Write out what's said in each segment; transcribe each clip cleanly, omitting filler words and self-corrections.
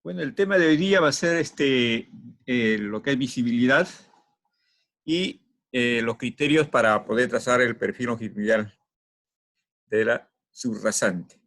Bueno, el tema de hoy día va a ser lo que es visibilidad y los criterios para poder trazar el perfil longitudinal de la subrasante.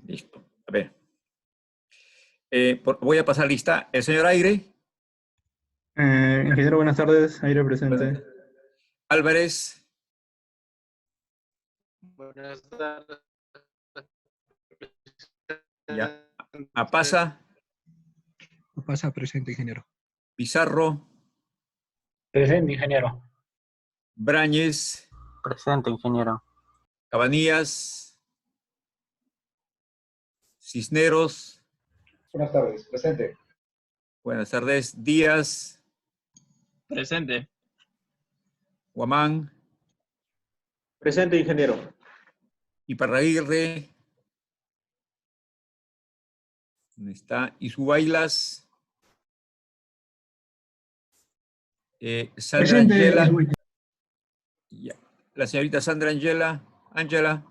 Listo. A ver. Voy a pasar lista. El señor Aire. Ingeniero, buenas tardes. Aire presente. Álvarez. Buenas tardes. Ya. Apasa. Pasa presente, ingeniero. Pizarro. Presente, ingeniero. Brañez. Presente, ingeniero. Cabanillas. Cisneros. Buenas tardes, presente. Buenas tardes. Díaz. Presente. Guamán. Presente, ingeniero. Iparraguirre. ¿Dónde está? Isubailas. Sandra Presente. Angela. Ya. La señorita Sandra Angela. Ángela.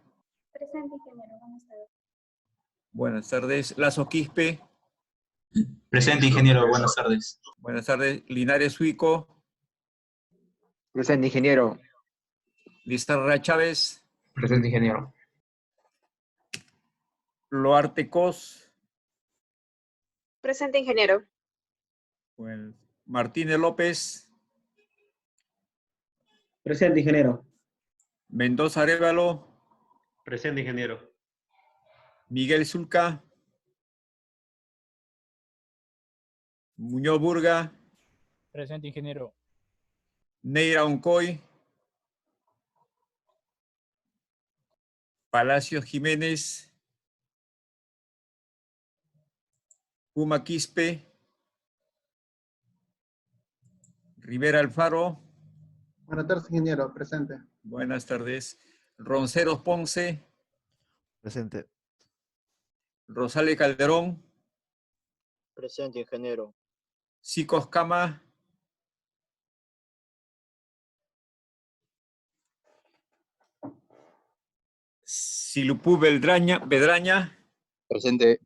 Presente, ingeniero. Buenas tardes. Buenas tardes. Lazo Quispe. Presente, ingeniero. Buenas tardes. Buenas tardes. Linares Suico. Presente, ingeniero. Lizarra Chávez. Presente, ingeniero. Loarte Cos. Presente, ingeniero. Bueno, Martínez López. Presente, ingeniero. Mendoza Arévalo. Presente, ingeniero. Miguel Zulca. Muñoz Burga. Presente, ingeniero. Neira Oncoy. Palacios Jiménez. Puma Quispe. Rivera Alfaro. Buenas tardes, ingeniero. Presente. Buenas tardes. Ronceros Ponce. Presente. Rosales Calderón. Presente, ingeniero. Sicos Cama. Silupú Bedraña. Presente.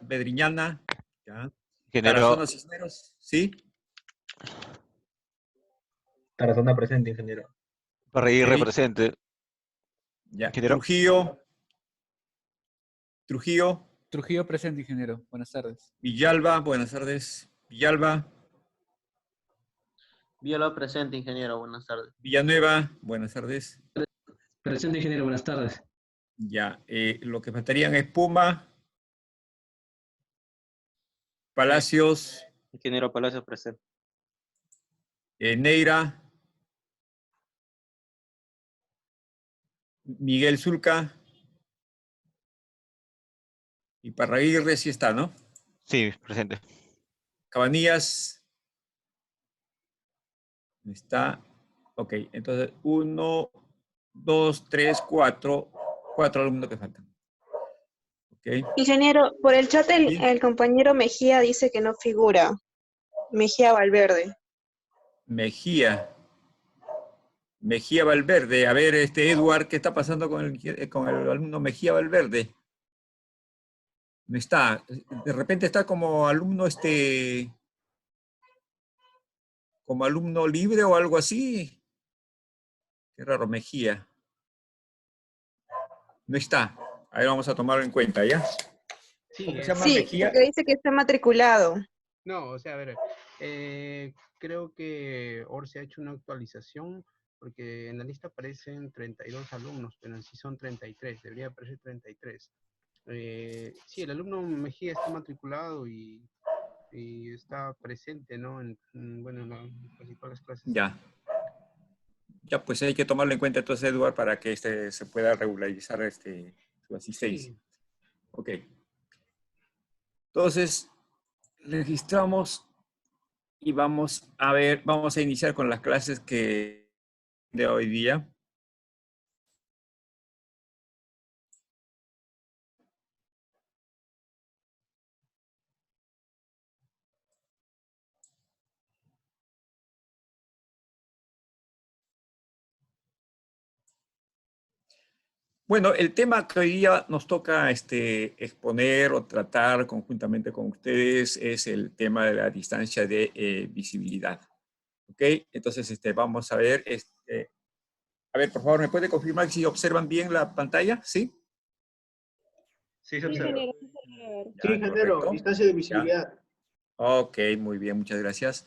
Bedriñana. Ya. Ingeniero. Tarazona Cisneros. ¿Sí? Tarazona presente, ingeniero. Parreguirre Ok. presente. Ya. Ingeniero. Trujillo. Trujillo presente, ingeniero. Buenas tardes. Villalba. Buenas tardes. Villalba. Viola presente, ingeniero. Buenas tardes. Villanueva. Buenas tardes. Presente, ingeniero. Buenas tardes. Ya. Lo que faltarían es Puma. Palacios. Ingeniero Palacio presente. Neira. Miguel Zulca. Y Parraguirre sí está, ¿no? Sí, presente. Cabanillas. Está. Ok, entonces 1, 2, 3, 4. 4 alumnos que faltan. Ok. Ingeniero, por el chat Sí. el compañero Mejía dice que no figura. Mejía Valverde. Mejía Valverde. A ver, Edward, ¿qué está pasando con el alumno Mejía Valverde? No está. De repente está como alumno como alumno libre o algo así. Qué raro, Mejía. No está. Ahí vamos a tomarlo en cuenta, ¿ya? Sí, ¿Cómo se llama Sí, Mejía? porque dice que está matriculado. no, o sea, a ver, creo que Orsi ha hecho una actualización porque en la lista aparecen 32 alumnos, pero en sí son 33, debería aparecer 33. Sí, el alumno Mejía está matriculado y está presente, ¿no? Bueno, en casi todas las clases. Ya. Ya, pues hay que tomarlo en cuenta entonces, Eduard, para que se pueda regularizar su asistencia. Sí. Ok. Entonces, registramos y vamos a iniciar con las clases de hoy día. Bueno, el tema que hoy día nos toca exponer o tratar conjuntamente con ustedes es el tema de la distancia de visibilidad. ¿Ok? Entonces, vamos a ver. A ver, por favor, ¿me puede confirmar si observan bien la pantalla? ¿Sí? Sí, se observa. Sí, Ya, ingeniero, correcto. distancia de Ya. visibilidad. Ok, muy bien, muchas gracias.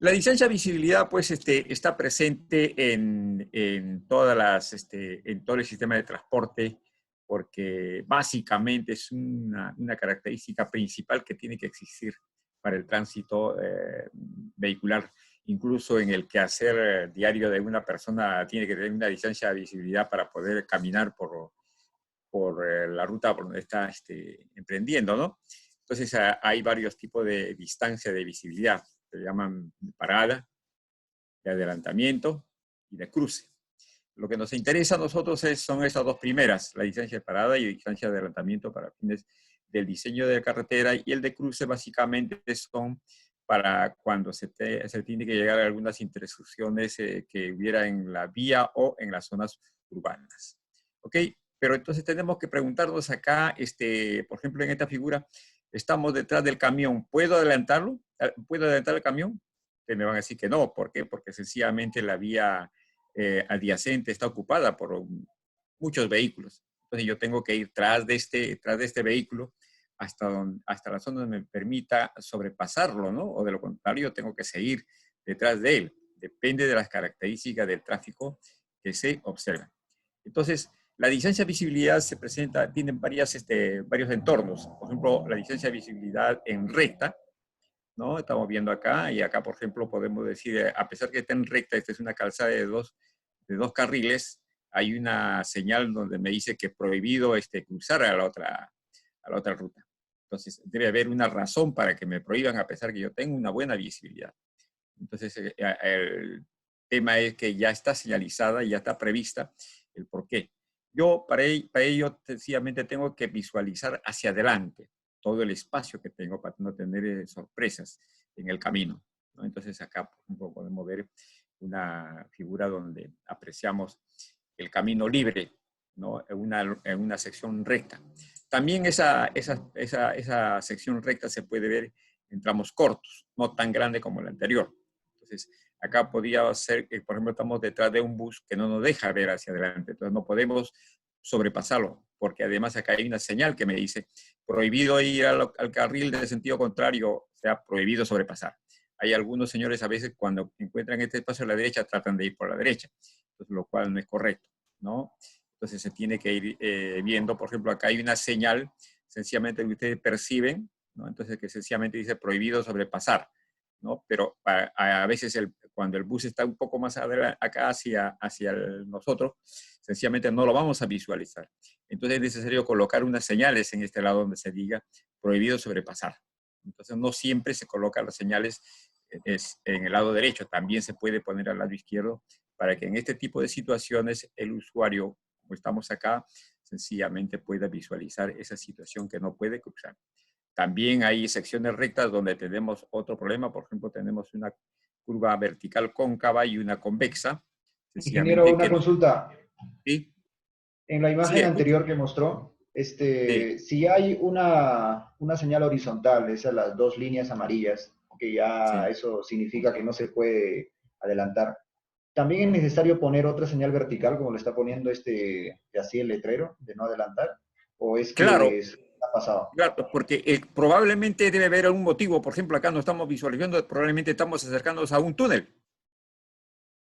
La distancia de visibilidad, pues, está presente en en todo el sistema de transporte, porque básicamente es una característica principal que tiene que existir para el tránsito vehicular. Incluso en el quehacer diario de una persona tiene que tener una distancia de visibilidad para poder caminar por la ruta por donde está emprendiendo, ¿no? Entonces hay varios tipos de distancia de visibilidad. Se llaman de parada, de adelantamiento y de cruce. Lo que nos interesa a nosotros son esas dos primeras, la distancia de parada y distancia de adelantamiento para fines del diseño de la carretera, y el de cruce básicamente son para cuando se tiene que llegar a algunas intersecciones que hubiera en la vía o en las zonas urbanas. ¿Ok? Pero entonces tenemos que preguntarnos acá, por ejemplo, en esta figura, estamos detrás del camión. ¿Puedo adelantarlo? ¿Puedo adelantar el camión? Que me van a decir que no. ¿Por qué? Porque sencillamente la vía adyacente está ocupada por muchos vehículos. Entonces yo tengo que ir tras de este vehículo hasta la zona donde me permita sobrepasarlo, ¿no? O de lo contrario, tengo que seguir detrás de él. Depende de las características del tráfico que se observan. Entonces, la distancia de visibilidad se presenta, tiene varios entornos. Por ejemplo, la distancia de visibilidad en recta, ¿no? Estamos viendo acá, y acá, por ejemplo, podemos decir, a pesar que está en recta, esta es una calzada de dos carriles, hay una señal donde me dice que es prohibido cruzar a la otra ruta. Entonces, debe haber una razón para que me prohíban, a pesar que yo tengo una buena visibilidad. Entonces, el tema es que ya está señalizada, ya está prevista el por qué. Yo, para ello, sencillamente tengo que visualizar hacia adelante todo el espacio que tengo para no tener sorpresas en el camino, ¿no? Entonces, acá, por ejemplo, podemos ver una figura donde apreciamos el camino libre, ¿no? En una sección recta. También esa sección recta se puede ver en tramos cortos, no tan grande como el anterior. Entonces, acá podría ser que, por ejemplo, estamos detrás de un bus que no nos deja ver hacia adelante. Entonces, no podemos sobrepasarlo, porque además acá hay una señal que me dice prohibido ir al carril de sentido contrario, o sea, prohibido sobrepasar. Hay algunos señores a veces cuando encuentran este espacio a la derecha tratan de ir por la derecha, entonces, lo cual no es correcto, ¿no? Entonces se tiene que ir viendo, por ejemplo, acá hay una señal sencillamente que ustedes perciben, ¿no? Entonces que sencillamente dice prohibido sobrepasar, ¿no? Pero a veces cuando el bus está un poco más acá hacia nosotros, sencillamente no lo vamos a visualizar. Entonces es necesario colocar unas señales en este lado donde se diga prohibido sobrepasar. Entonces no siempre se colocan las señales en el lado derecho, también se puede poner al lado izquierdo para que en este tipo de situaciones el usuario, como estamos acá, sencillamente pueda visualizar esa situación que no puede cruzar. También hay secciones rectas donde tenemos otro problema. Por ejemplo, tenemos una curva vertical cóncava y una convexa. Ingeniero, una consulta. ¿Sí? En la imagen Sí, anterior que mostró, sí. si hay una señal horizontal, esas las dos líneas amarillas, que ya Sí. eso significa que no se puede adelantar. ¿También es necesario poner otra señal vertical, como le está poniendo así el letrero, de no adelantar? ¿O es Claro, que ha pasado? claro, porque probablemente debe haber algún motivo. Por ejemplo, acá no estamos visualizando, probablemente estamos acercándonos a un túnel,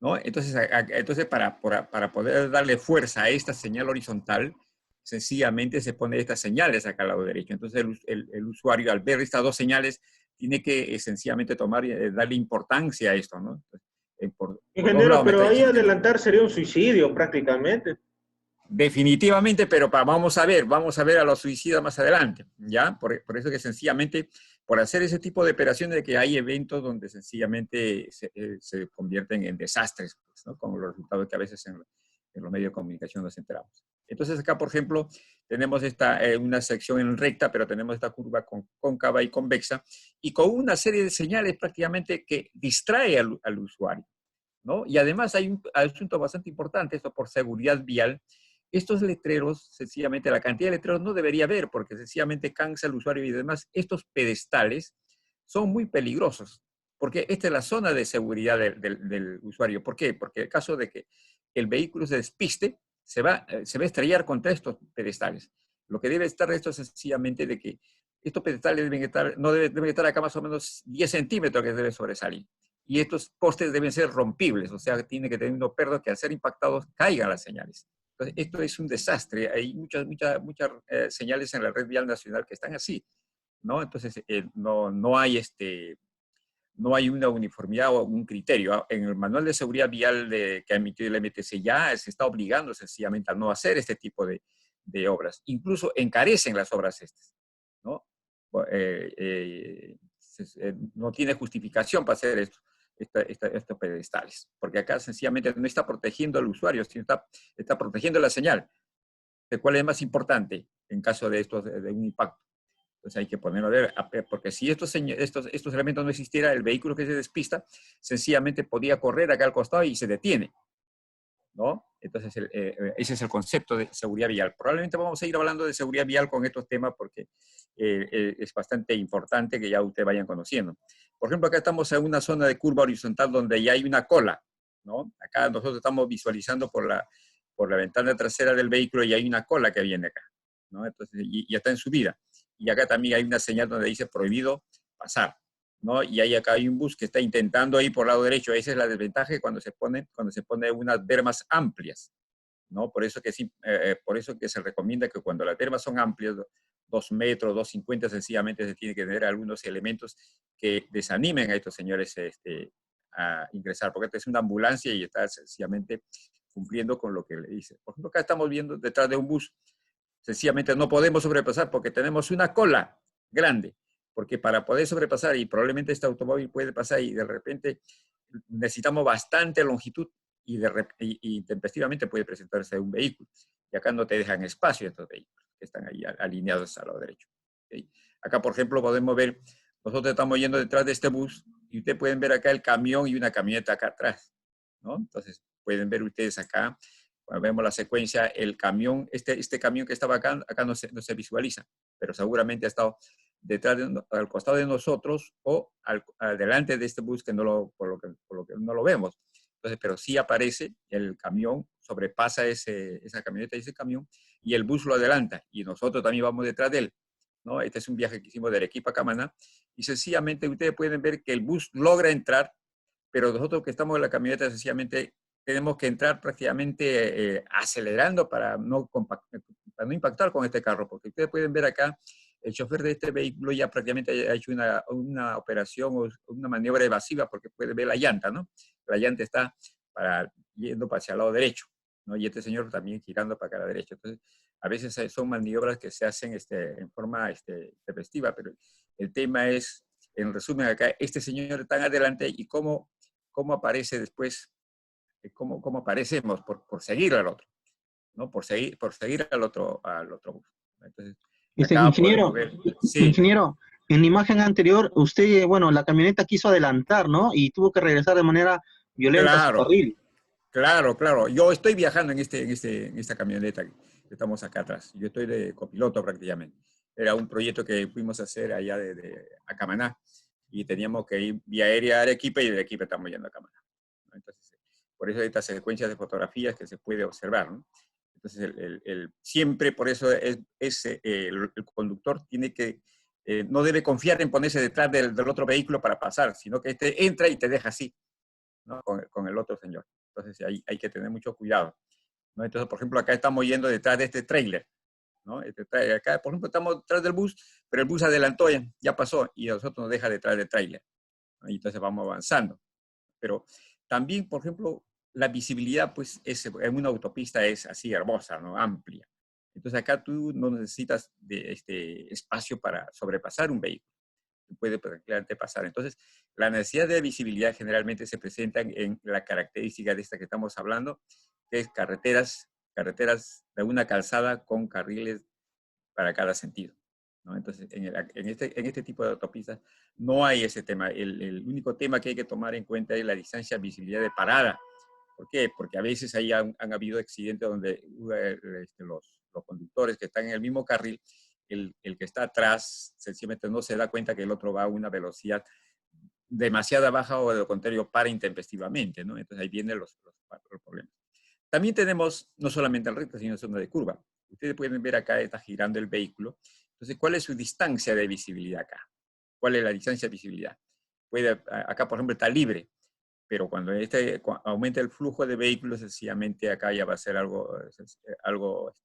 ¿no? Entonces para poder darle fuerza a esta señal horizontal, sencillamente se pone estas señales acá al lado derecho. Entonces el usuario, al ver estas dos señales, tiene que sencillamente darle importancia a esto, ¿no? Ingeniero, pero ahí adelantar sería un suicidio prácticamente. Definitivamente, pero vamos a ver a los suicidas más adelante, ¿ya? Por eso que sencillamente, por hacer ese tipo de operaciones, de que hay eventos donde sencillamente se convierten en desastres, pues, ¿no? Con los resultados que a veces en los medios de comunicación nos enteramos. Entonces acá, por ejemplo, tenemos una sección en recta, pero tenemos esta curva cóncava y convexa, y con una serie de señales prácticamente que distrae al usuario, ¿no? Y además hay un asunto bastante importante, esto por seguridad vial. Estos letreros, sencillamente, la cantidad de letreros no debería haber, porque sencillamente cansa al usuario y demás. Estos pedestales son muy peligrosos, porque esta es la zona de seguridad del usuario. ¿Por qué? Porque en el caso de que el vehículo se despiste, se va a estrellar contra estos pedestales. Lo que debe estar esto es sencillamente de que estos pedestales deben estar acá más o menos 10 centímetros que debe sobresalir. Y estos postes deben ser rompibles, o sea, tiene que tener unos perdos que al ser impactados caigan las señales. Entonces, esto es un desastre. Hay muchas señales en la red vial nacional que están así, ¿no? Entonces, no hay una uniformidad o un criterio. En el manual de seguridad vial que ha emitido el MTC ya se está obligando sencillamente a no hacer este tipo de obras. Incluso encarecen las obras estas, ¿no? No tiene justificación para hacer esto. Estos pedestales, porque acá sencillamente no está protegiendo al usuario, sino está protegiendo la señal, de cuál es más importante en caso de un impacto. Entonces hay que ponerlo a ver, porque si estos elementos no existieran, el vehículo que se despista sencillamente podía correr acá al costado y se detiene, ¿no? Entonces ese es el concepto de seguridad vial. Probablemente vamos a ir hablando de seguridad vial con estos temas porque es bastante importante que ya ustedes vayan conociendo. Por ejemplo, acá estamos en una zona de curva horizontal donde ya hay una cola, ¿no? Acá nosotros estamos visualizando por la ventana trasera del vehículo y hay una cola que viene acá, ¿no? Entonces, y está en subida. Y acá también hay una señal donde dice prohibido pasar, ¿no? Y acá hay un bus que está intentando ir por el lado derecho. Esa es la desventaja cuando se pone unas bermas amplias, ¿no? Por eso que se recomienda que cuando las bermas son amplias, 2 metros, 2,50, sencillamente se tiene que tener algunos elementos que desanimen a estos señores a ingresar, porque esta es una ambulancia y está sencillamente cumpliendo con lo que le dice. Por ejemplo, acá estamos viendo detrás de un bus, sencillamente no podemos sobrepasar porque tenemos una cola grande, porque para poder sobrepasar, y probablemente este automóvil puede pasar y de repente necesitamos bastante longitud y tempestivamente puede presentarse un vehículo. Y acá no te dejan espacio estos vehículos que están ahí alineados al lado derecho. ¿Okay? Acá, por ejemplo, podemos ver, nosotros estamos yendo detrás de este bus y ustedes pueden ver acá el camión y una camioneta acá atrás, ¿no? Entonces, pueden ver ustedes acá, cuando vemos la secuencia, el camión, este camión que estaba acá no se visualiza, pero seguramente ha estado detrás al costado de nosotros o delante de este bus que por lo que no lo vemos. Entonces, pero sí aparece el camión, sobrepasa esa camioneta y ese camión, y el bus lo adelanta, y nosotros también vamos detrás de él, ¿no? Este es un viaje que hicimos de Arequipa a Camaná, y sencillamente ustedes pueden ver que el bus logra entrar, pero nosotros que estamos en la camioneta sencillamente tenemos que entrar prácticamente acelerando para no impactar con este carro, porque ustedes pueden ver acá, el chofer de este vehículo ya prácticamente ha hecho una operación o una maniobra evasiva, porque puede ver la llanta, ¿no? La llanta está yendo hacia el lado derecho, ¿no? Y este señor también girando para acá a la derecha. Entonces, a veces son maniobras que se hacen en forma tempestiva, pero el tema es, en resumen acá, este señor tan adelante y cómo aparece después, cómo aparecemos por seguir al otro, ¿no? Por seguir al otro bus. Entonces, ingeniero, sí. Ingeniero, en la imagen anterior, usted, bueno, la camioneta quiso adelantar, ¿no? Y tuvo que regresar de manera violenta a su carril. Claro. Yo estoy viajando en esta camioneta que estamos acá atrás. Yo estoy de copiloto prácticamente. Era un proyecto que fuimos a hacer allá a Camaná y teníamos que ir vía aérea a Arequipa y de Arequipa estamos yendo a Camaná, ¿no? Entonces, por eso hay estas secuencias de fotografías que se puede observar, ¿no? Entonces, siempre por eso el conductor tiene que, no debe confiar en ponerse detrás del otro vehículo para pasar, sino que este entra y te deja así, ¿no? Con el otro señor. Entonces, ahí hay que tener mucho cuidado, ¿no? Entonces, por ejemplo, acá estamos yendo detrás de este tráiler, ¿no? Acá, por ejemplo, estamos detrás del bus, pero el bus adelantó, ya pasó, y a nosotros nos deja detrás del tráiler, ¿no? Y entonces vamos avanzando. Pero también, por ejemplo, la visibilidad, pues, en una autopista es así hermosa, ¿no? Amplia. Entonces acá tú no necesitas de espacio para sobrepasar un vehículo. Tú puedes tranquilamente pasar. Entonces, la necesidad de visibilidad generalmente se presenta en la característica de esta que estamos hablando, que es carreteras de una calzada con carriles para cada sentido, ¿no? Entonces, en este tipo de autopistas no hay ese tema. El único tema que hay que tomar en cuenta es la distancia de visibilidad de parada. ¿Por qué? Porque a veces ahí han habido accidentes donde los conductores que están en el mismo carril, el que está atrás sencillamente no se da cuenta que el otro va a una velocidad demasiado baja o de lo contrario para intempestivamente, ¿no? Entonces ahí vienen los problemas. También tenemos no solamente el recto, sino zona de curva. Ustedes pueden ver acá, está girando el vehículo. Entonces, ¿cuál es su distancia de visibilidad acá? ¿Cuál es la distancia de visibilidad? Acá, por ejemplo, está libre, pero cuando aumenta el flujo de vehículos, sencillamente acá ya va a ser algo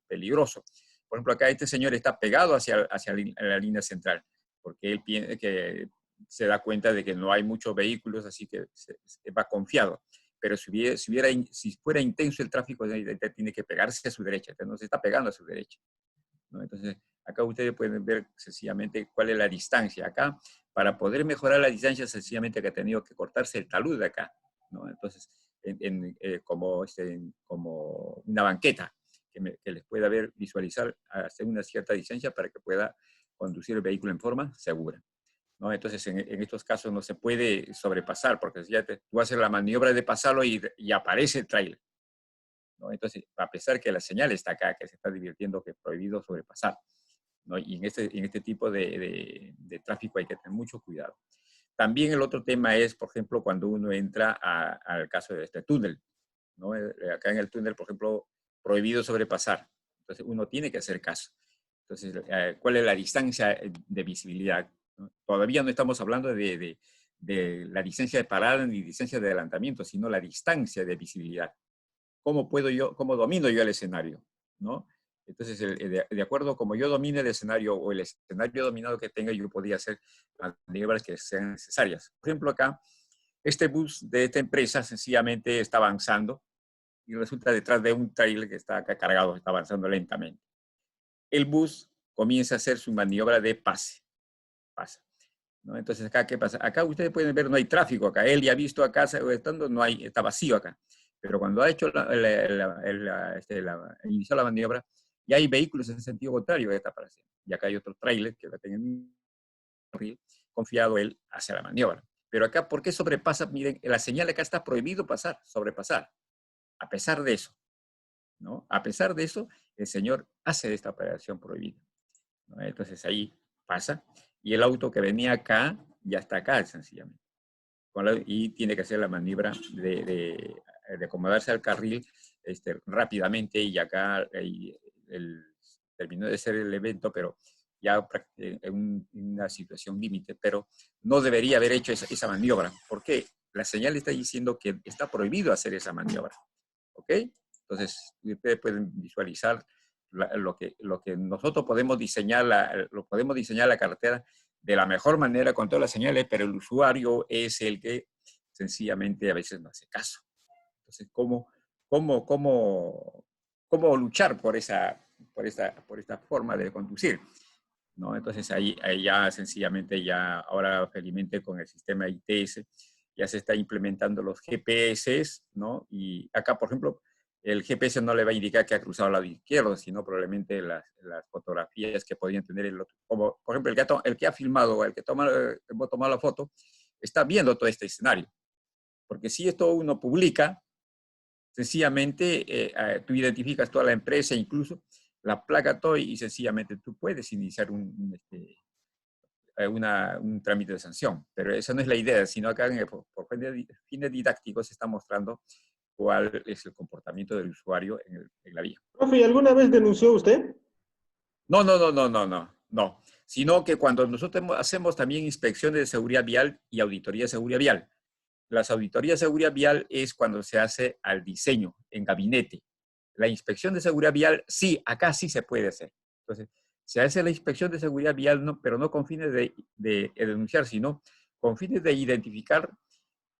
peligroso. Por ejemplo, acá este señor está pegado hacia la línea central, porque él piensa que se da cuenta de que no hay muchos vehículos, así que va confiado. Pero si fuera intenso el tráfico, tiene que pegarse a su derecha, entonces no se está pegando a su derecha, ¿no? Entonces, acá ustedes pueden ver sencillamente cuál es la distancia. Acá, para poder mejorar la distancia, sencillamente que ha tenido que cortarse el talud de acá, ¿no? Entonces, como una banqueta que les pueda visualizar hasta una cierta distancia para que pueda conducir el vehículo en forma segura, ¿no? Entonces, en estos casos no se puede sobrepasar, porque si ya tú haces la maniobra de pasarlo y aparece el tráiler, ¿no? Entonces, a pesar que la señal está acá, que se está divirtiendo, que es prohibido sobrepasar, ¿no? Y en este tipo de tráfico hay que tener mucho cuidado. También el otro tema es, por ejemplo, cuando uno entra al caso de este túnel, ¿no? Acá en el túnel, por ejemplo, prohibido sobrepasar. Entonces, uno tiene que hacer caso. Entonces, ¿cuál es la distancia de visibilidad? ¿No? Todavía no estamos hablando de la distancia de parada ni distancia de adelantamiento, sino la distancia de visibilidad. ¿Cómo domino yo el escenario? ¿No? Entonces, de acuerdo como yo domine el escenario o el escenario dominado que tenga, yo podía hacer maniobras que sean necesarias. Por ejemplo, acá, este bus de esta empresa sencillamente está avanzando y resulta detrás de un trailer que está acá cargado, está avanzando lentamente. El bus comienza a hacer su maniobra de pasa, ¿no? Entonces, acá, ¿qué pasa? Acá ustedes pueden ver, no hay tráfico acá. Él ya ha visto acá, estando, está vacío acá. Pero cuando ha hecho inició la maniobra, ya hay vehículos en sentido contrario que está apareciendo. Y acá hay otro tráiler que va a tener confiado él hacia la maniobra. Pero acá, ¿por qué sobrepasa? Miren, la señal acá está prohibido sobrepasar. A pesar de eso, ¿no? A pesar de eso, el señor hace esta operación prohibida, ¿no? Entonces ahí pasa. Y el auto que venía acá, ya está acá, sencillamente. Y tiene que hacer la maniobra de acomodarse al carril rápidamente. Y acá terminó de ser el evento, pero ya en una situación límite. Pero no debería haber hecho esa maniobra. ¿Por qué? La señal está diciendo que está prohibido hacer esa maniobra. ¿Ok? Entonces, ustedes pueden visualizar lo que nosotros podemos diseñar, podemos diseñar la carretera de la mejor manera con todas las señales, pero el usuario es el que sencillamente a veces no hace caso. Entonces, ¿cómo luchar por esta forma de conducir? ¿No? Entonces, ahí ya sencillamente, ahora felizmente con el sistema ITS, ya se está implementando los GPS, ¿no? Y acá, por ejemplo, el GPS no le va a indicar que ha cruzado al lado izquierdo, sino probablemente las fotografías que podrían tener el otro. Como, por ejemplo, el que ha filmado, el que ha tomado la foto, está viendo todo este escenario. Porque si esto uno publica, sencillamente tú identificas toda la empresa, incluso la placa, todo, y sencillamente tú puedes iniciar un trámite de sanción. Pero esa no es la idea, sino acá por fines didácticos se está mostrando cuál es el comportamiento del usuario en la vía. Profe, ¿y alguna vez denunció usted? No. Sino que cuando nosotros hacemos también inspecciones de seguridad vial y auditoría de seguridad vial. Las auditorías de seguridad vial es cuando se hace al diseño, en gabinete. La inspección de seguridad vial, sí, acá sí se puede hacer. Entonces, se hace la inspección de seguridad vial, pero no con fines de denunciar, sino con fines de identificar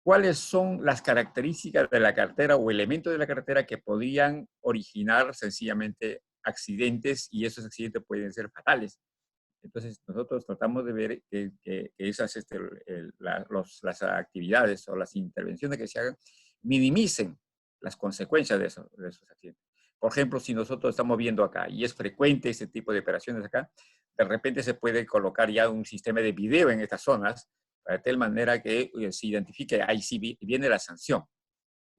cuáles son las características de la carretera o elementos de la carretera que podrían originar sencillamente accidentes, y esos accidentes pueden ser fatales. Entonces, nosotros tratamos de ver que esas, las actividades o las intervenciones que se hagan minimicen las consecuencias de esos accidentes. Por ejemplo, si nosotros estamos viendo acá, y es frecuente este tipo de operaciones acá, de repente se puede colocar ya un sistema de video en estas zonas, de tal manera que se identifique, ahí sí viene la sanción,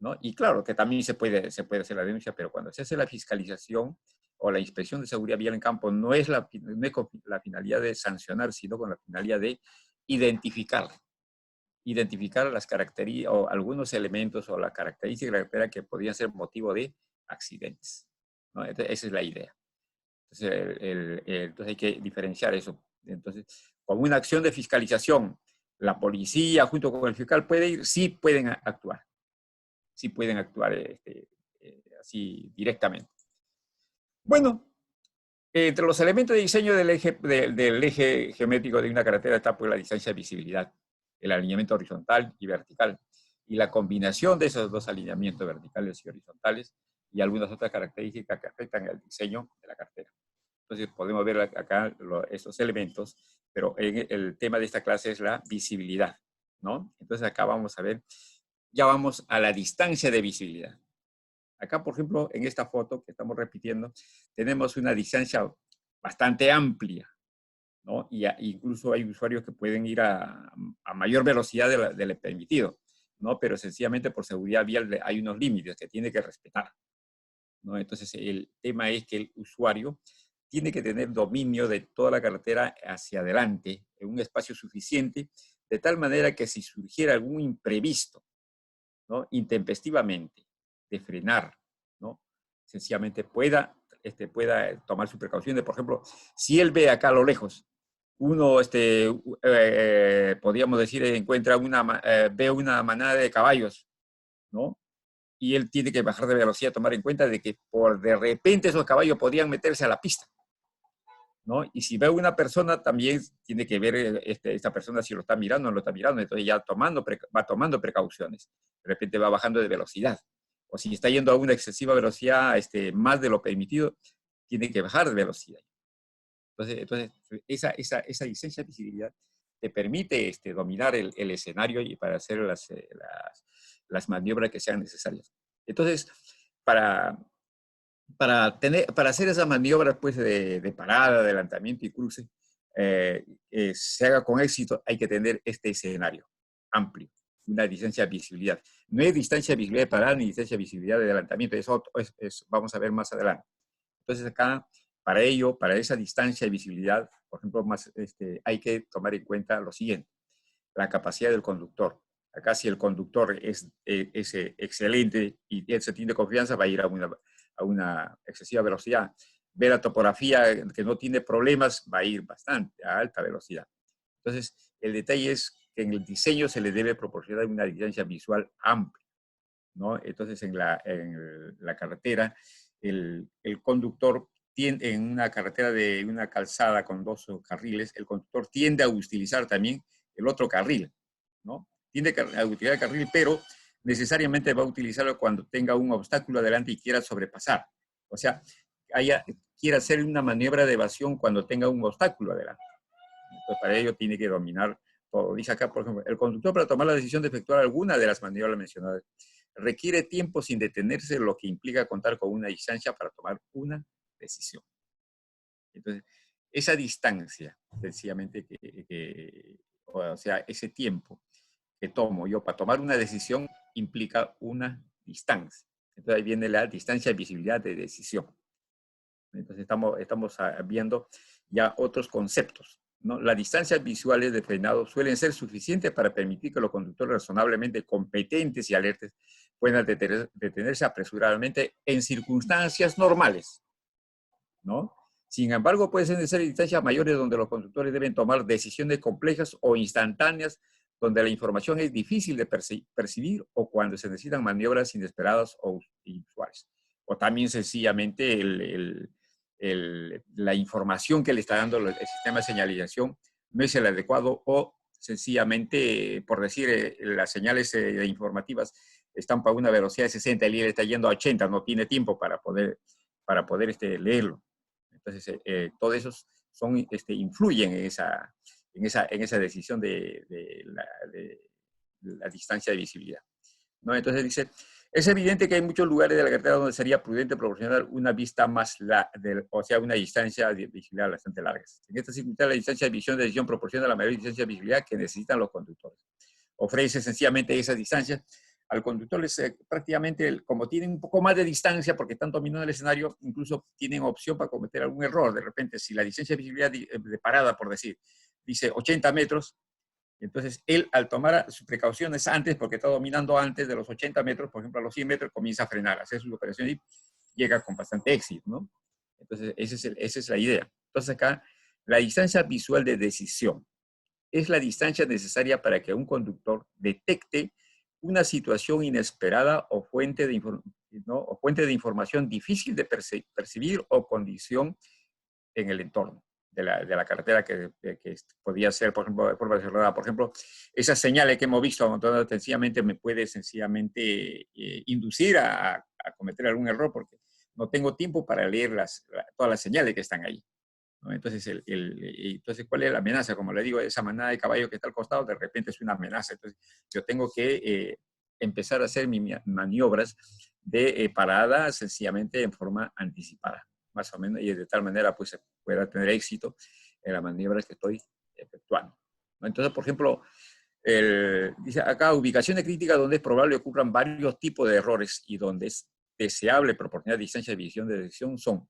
¿no? Y claro, que también se puede hacer la denuncia, pero cuando se hace la fiscalización o la inspección de seguridad vial en campo, no es con la finalidad de sancionar, sino con la finalidad de identificar las características o algunos elementos o las características de la carretera que podrían ser motivo de accidentes, ¿no? Entonces, esa es la idea. Entonces, entonces hay que diferenciar eso. Entonces, con una acción de fiscalización, la policía junto con el fiscal sí pueden actuar. Sí pueden actuar así directamente. Bueno, entre los elementos de diseño del eje geométrico de una carretera está pues la distancia de visibilidad, el alineamiento horizontal y vertical, y la combinación de esos dos alineamientos verticales y horizontales y algunas otras características que afectan al diseño de la carretera. Entonces podemos ver acá estos elementos, pero el tema de esta clase es la visibilidad, ¿no? Entonces acá vamos a ver, ya vamos a la distancia de visibilidad. Acá, por ejemplo, en esta foto que estamos repitiendo, tenemos una distancia bastante amplia, ¿no? Y incluso hay usuarios que pueden ir a mayor velocidad de lo permitido, ¿no? Pero sencillamente por seguridad vial hay unos límites que tiene que respetar, ¿no? Entonces, el tema es que el usuario tiene que tener dominio de toda la carretera hacia adelante, en un espacio suficiente, de tal manera que si surgiera algún imprevisto, ¿no? Intempestivamente, de frenar, ¿no? Sencillamente pueda tomar sus precauciones. Por ejemplo, si él ve acá a lo lejos, uno, podríamos decir, ve una manada de caballos, ¿no? Y él tiene que bajar de velocidad, tomar en cuenta de que de repente esos caballos podrían meterse a la pista, ¿no? Y si ve una persona, también tiene que ver esta persona si lo está mirando o no lo está mirando, entonces ya va tomando precauciones. De repente va bajando de velocidad. O si está yendo a una excesiva velocidad, más de lo permitido, tiene que bajar de velocidad. Entonces esa licencia de visibilidad te permite dominar el escenario y para hacer las maniobras que sean necesarias. Entonces, para hacer esas maniobras pues, de parada, adelantamiento y cruce, se haga con éxito, hay que tener este escenario amplio, una distancia de visibilidad. No es distancia de visibilidad de parada ni distancia de visibilidad de adelantamiento, eso vamos a ver más adelante. Entonces acá, para ello, para esa distancia de visibilidad, por ejemplo, hay que tomar en cuenta lo siguiente, la capacidad del conductor. Acá si el conductor es excelente y se tiene confianza, va a ir a una excesiva velocidad. Ve la topografía que no tiene problemas, va a ir bastante a alta velocidad. Entonces, el detalle es que en el diseño se le debe proporcionar una distancia visual amplia, ¿no? Entonces, en la carretera, el conductor tiende, en una carretera de una calzada con 2 carriles, el conductor tiende a utilizar también el otro carril, ¿no? Tiende a utilizar el carril, pero necesariamente va a utilizarlo cuando tenga un obstáculo adelante y quiera sobrepasar. O sea, quiera hacer una maniobra de evasión cuando tenga un obstáculo adelante. Entonces, para ello tiene que dominar todo. Dice acá, por ejemplo, el conductor para tomar la decisión de efectuar alguna de las maniobras mencionadas requiere tiempo sin detenerse, lo que implica contar con una distancia para tomar una decisión. Entonces, esa distancia, sencillamente, o sea, ese tiempo que tomo yo para tomar una decisión implica una distancia. Entonces, ahí viene la distancia de visibilidad de decisión. Entonces, estamos viendo ya otros conceptos, ¿no? Las distancias visuales de frenado suelen ser suficientes para permitir que los conductores razonablemente competentes y alertes puedan detenerse apresuradamente en circunstancias normales, ¿no? Sin embargo, pueden ser necesarias distancias mayores donde los conductores deben tomar decisiones complejas o instantáneas, donde la información es difícil de percibir o cuando se necesitan maniobras inesperadas o inusuales. O también sencillamente la información que le está dando el sistema de señalización no es el adecuado o sencillamente, por decir, las señales informativas están para una velocidad de 60, el líder está yendo a 80, no tiene tiempo para poder leerlo. Entonces, todos esos influyen en esa decisión de la distancia de visibilidad, ¿no? Entonces dice, es evidente que hay muchos lugares de la carretera donde sería prudente proporcionar una vista o sea, una distancia de visibilidad bastante larga. En esta circunstancia, la distancia de visión de decisión proporciona la mayor distancia de visibilidad que necesitan los conductores. Ofrece sencillamente esas distancias. Al conductor prácticamente, como tienen un poco más de distancia porque están dominando el escenario, incluso tienen opción para cometer algún error. De repente, si la distancia de visibilidad de parada, por decir, dice 80 metros, entonces él, al tomar sus precauciones antes, porque está dominando antes de los 80 metros, por ejemplo, a los 100 metros, comienza a frenar, hacer sus operaciones y llega con bastante éxito, ¿no? Entonces, esa es la idea. Entonces, acá, la distancia visual de decisión es la distancia necesaria para que un conductor detecte una situación inesperada o fuente de información difícil de percibir o condición en el entorno de la carretera que podría ser, por ejemplo, de forma cerrada. Por ejemplo, esas señales que hemos visto, sencillamente me puede inducir a cometer algún error porque no tengo tiempo para leer todas las señales que están ahí, ¿no? Entonces, entonces, ¿cuál es la amenaza? Como le digo, esa manada de caballos que está al costado, de repente es una amenaza. Entonces, yo tengo que empezar a hacer mis maniobras de parada sencillamente en forma anticipada, más o menos, y de tal manera pues se pueda tener éxito en las maniobras que estoy efectuando, ¿no? Entonces, por ejemplo, dice acá, ubicaciones críticas donde es probable ocurran varios tipos de errores y donde es deseable proporcionar distancia de visión de dirección son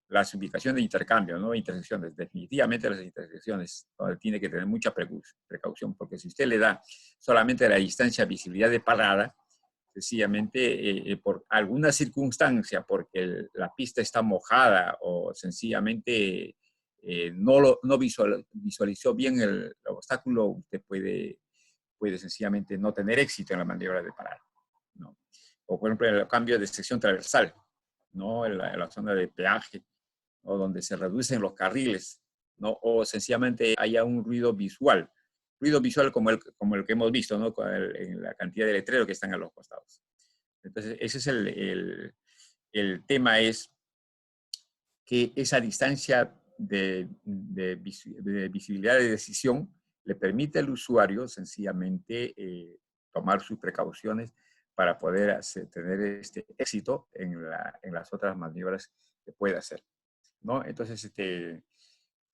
las ubicaciones de intercambio, ¿no? Intersecciones, definitivamente las intersecciones, donde tiene que tener mucha precaución, porque si usted le da solamente la distancia de visibilidad de parada, sencillamente por alguna circunstancia, porque la pista está mojada o sencillamente no visualizó bien el obstáculo, usted puede sencillamente no tener éxito en la maniobra de parada, ¿no? O por ejemplo, el cambio de sección transversal, ¿no? En la zona de peaje, o donde se reducen los carriles, ¿no? O sencillamente haya un ruido visual como el que hemos visto, ¿no? En la cantidad de letreros que están a los costados. Entonces, ese es el tema, es que esa distancia de visibilidad de decisión le permite al usuario sencillamente tomar sus precauciones para poder tener éxito en las otras maniobras que puede hacer, ¿no? Entonces,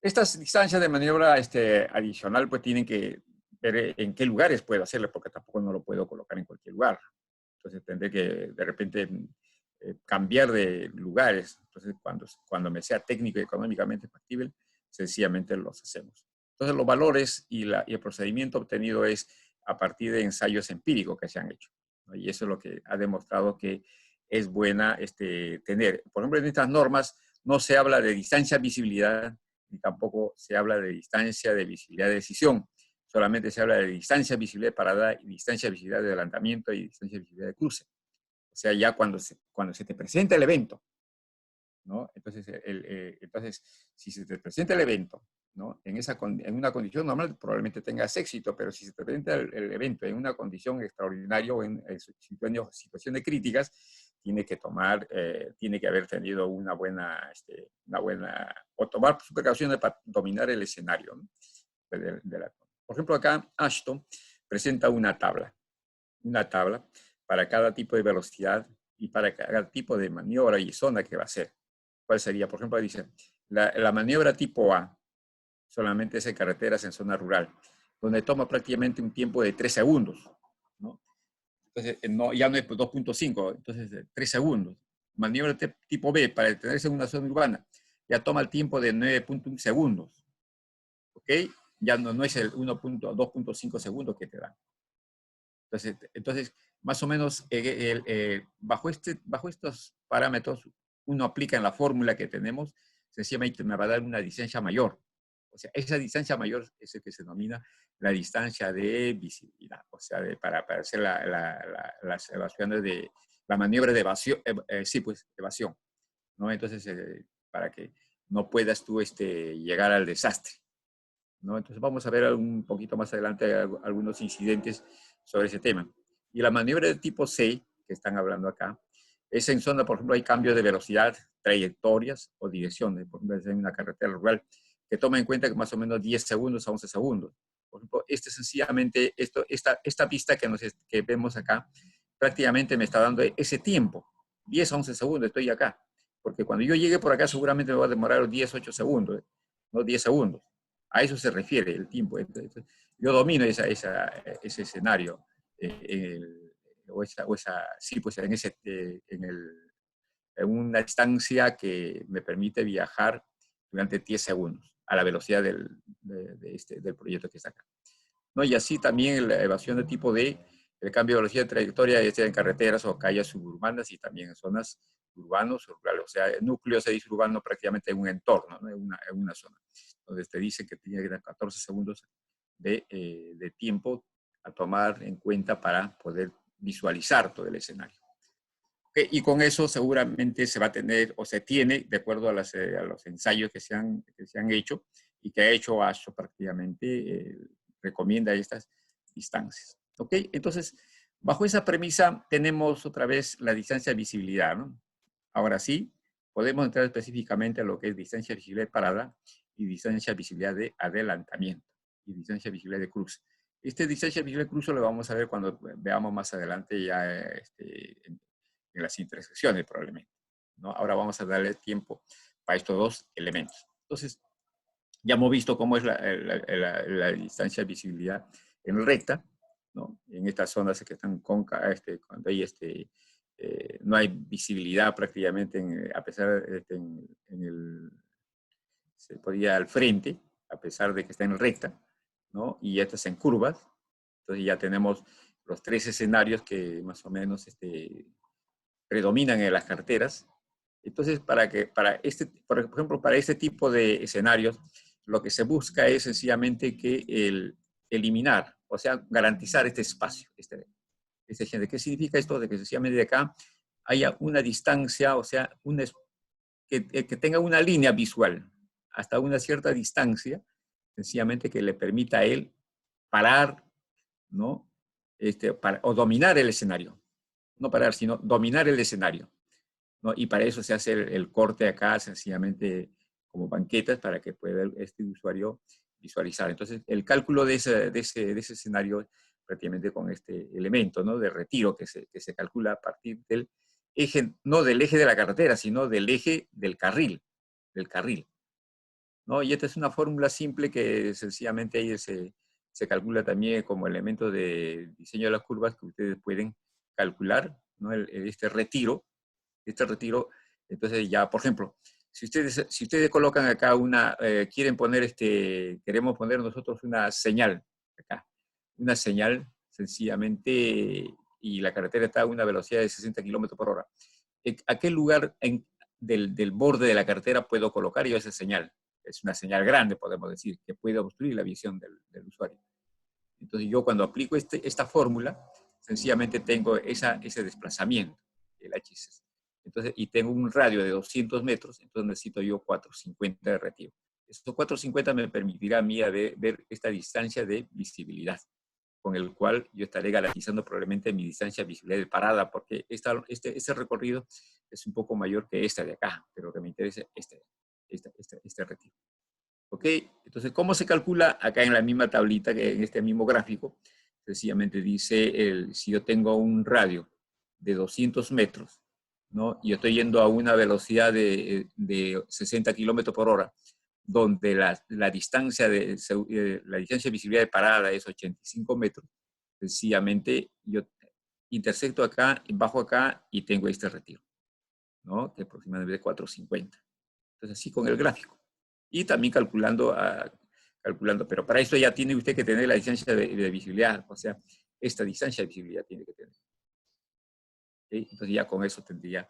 estas distancias de maniobra adicional pues tienen que ver en qué lugares puedo hacerlo, porque tampoco no lo puedo colocar en cualquier lugar. Entonces tendré que de repente cambiar de lugares. Entonces cuando me sea técnico y económicamente factible, sencillamente los hacemos. Entonces los valores y el procedimiento obtenido es a partir de ensayos empíricos que se han hecho, ¿no? Y eso es lo que ha demostrado que es buena tener. Por ejemplo, en estas normas no se habla de distancia de visibilidad, ni tampoco se habla de distancia de visibilidad de decisión. Solamente se habla de distancia de visibilidad de parada y distancia de visibilidad de adelantamiento y distancia de visibilidad de cruce. O sea, ya cuando se te presenta el evento, ¿no? Entonces, entonces si se te presenta el evento, ¿no? En una condición normal probablemente tengas éxito, pero si se te presenta el evento en una condición extraordinaria o en situaciones críticas, tiene que haber tenido una buena, o tomar sus precauciones para dominar el escenario, ¿no? Por ejemplo, acá Ashton presenta una tabla para cada tipo de velocidad y para cada tipo de maniobra y zona que va a hacer. ¿Cuál sería? Por ejemplo, dice, la maniobra tipo A solamente es en carreteras en zona rural, donde toma prácticamente un tiempo de 3 segundos, ¿no? Entonces, ya no es 2.5, entonces 3 segundos. Maniobra tipo B para detenerse en una zona urbana, ya toma el tiempo de 9.1 segundos. ¿Ok? Ya no es el 2.5 segundos que te dan. Entonces más o menos, bajo estos parámetros, uno aplica en la fórmula que tenemos, sencillamente me va a dar una distancia mayor. O sea, esa distancia mayor es el que se denomina la distancia de visibilidad. O sea, para hacer las evaluaciones de la maniobra de evasión, evasión, ¿no? Entonces, para que no puedas tú llegar al desastre, ¿no? Entonces vamos a ver un poquito más adelante algunos incidentes sobre ese tema. Y la maniobra de tipo C, que están hablando acá, es en zona, por ejemplo, hay cambios de velocidad, trayectorias o direcciones. Por ejemplo, en una carretera rural, que toma en cuenta que más o menos 10 segundos a 11 segundos. Por ejemplo, sencillamente, esta pista que vemos acá, prácticamente me está dando ese tiempo, 10 a 11 segundos, estoy acá. Porque cuando yo llegue por acá, seguramente me va a demorar los 10, 8 segundos, no 10 segundos. A eso se refiere el tiempo. Entonces, yo domino ese escenario, sí, pues en una distancia que me permite viajar durante 10 segundos a la velocidad del proyecto que está acá, ¿no? Y así también la evasión de tipo D, el cambio de velocidad de trayectoria, ya sea en carreteras o calles suburbanas y también en zonas urbanos, rurales, o sea, el núcleo se dice urbano prácticamente en un entorno, ¿no? en una zona, donde te dice que tiene que dar 14 segundos de tiempo a tomar en cuenta para poder visualizar todo el escenario. Okay, y con eso seguramente se va a tener, o se tiene, de acuerdo a los ensayos que se han hecho, y que ha hecho ASHO prácticamente, recomienda estas distancias. ¿Ok? Entonces, bajo esa premisa tenemos otra vez la distancia de visibilidad, ¿no? Ahora sí, podemos entrar específicamente a lo que es distancia de visibilidad de parada y distancia de visibilidad de adelantamiento y distancia de visibilidad de cruce. Distancia de visibilidad de cruce lo vamos a ver cuando veamos más adelante ya en las intersecciones probablemente, ¿no? Ahora vamos a darle tiempo para estos dos elementos. Entonces, ya hemos visto cómo es la distancia de visibilidad en recta, ¿no? En estas zonas que están cóncavas, cuando hay no hay visibilidad prácticamente, a pesar de se podía al frente, a pesar de que está en recta, ¿no? Y estas en curvas. Entonces ya tenemos los tres escenarios que más o menos predominan en las carreteras. Entonces, por ejemplo, para este tipo de escenarios, lo que se busca es sencillamente eliminar, o sea, garantizar este espacio. ¿Qué significa esto? De que sencillamente de acá haya una distancia, o sea, que tenga una línea visual hasta una cierta distancia, sencillamente que le permita a él parar, ¿no? O dominar el escenario. No parar, sino dominar el escenario, ¿no? Y para eso se hace el corte acá, sencillamente como banquetas, para que pueda este usuario visualizar. Entonces, el cálculo de ese escenario, prácticamente con este elemento, ¿no? De retiro que se calcula a partir del eje, no del eje de la carretera, sino del eje del carril, ¿no? Y esta es una fórmula simple que sencillamente ahí se calcula también como elemento de diseño de las curvas que ustedes pueden calcular, ¿no? Este retiro, entonces ya, por ejemplo, si ustedes colocan acá queremos poner nosotros una señal acá, una señal sencillamente, y la carretera está a una velocidad de 60 kilómetros por hora. ¿A qué lugar del borde de la carretera puedo colocar yo esa señal? Es una señal grande, podemos decir, que puede obstruir la visión del usuario. Entonces yo cuando aplico esta fórmula, sencillamente tengo ese desplazamiento, el HC. Entonces, y tengo un radio de 200 metros, entonces necesito yo 450 de retiro. Estos 450 me permitirá a mí ver esta distancia de visibilidad, con el cual yo estaré garantizando probablemente mi distancia de visibilidad de parada, porque este recorrido es un poco mayor que esta de acá, pero lo que me interesa es este retiro. ¿Ok? Entonces, ¿cómo se calcula? Acá en la misma tablita, que en este mismo gráfico, sencillamente dice, si yo tengo un radio de 200 metros, ¿no? Y yo estoy yendo a una velocidad de 60 kilómetros por hora, donde la distancia de visibilidad de parada es 85 metros, sencillamente yo intersecto acá, bajo acá y tengo este retiro, ¿no? Que aproximadamente 450. Entonces, así con el gráfico. Y también calculando, pero para eso ya tiene usted que tener la distancia de visibilidad, o sea, esta distancia de visibilidad tiene que tener. ¿Sí? Entonces ya con eso estaría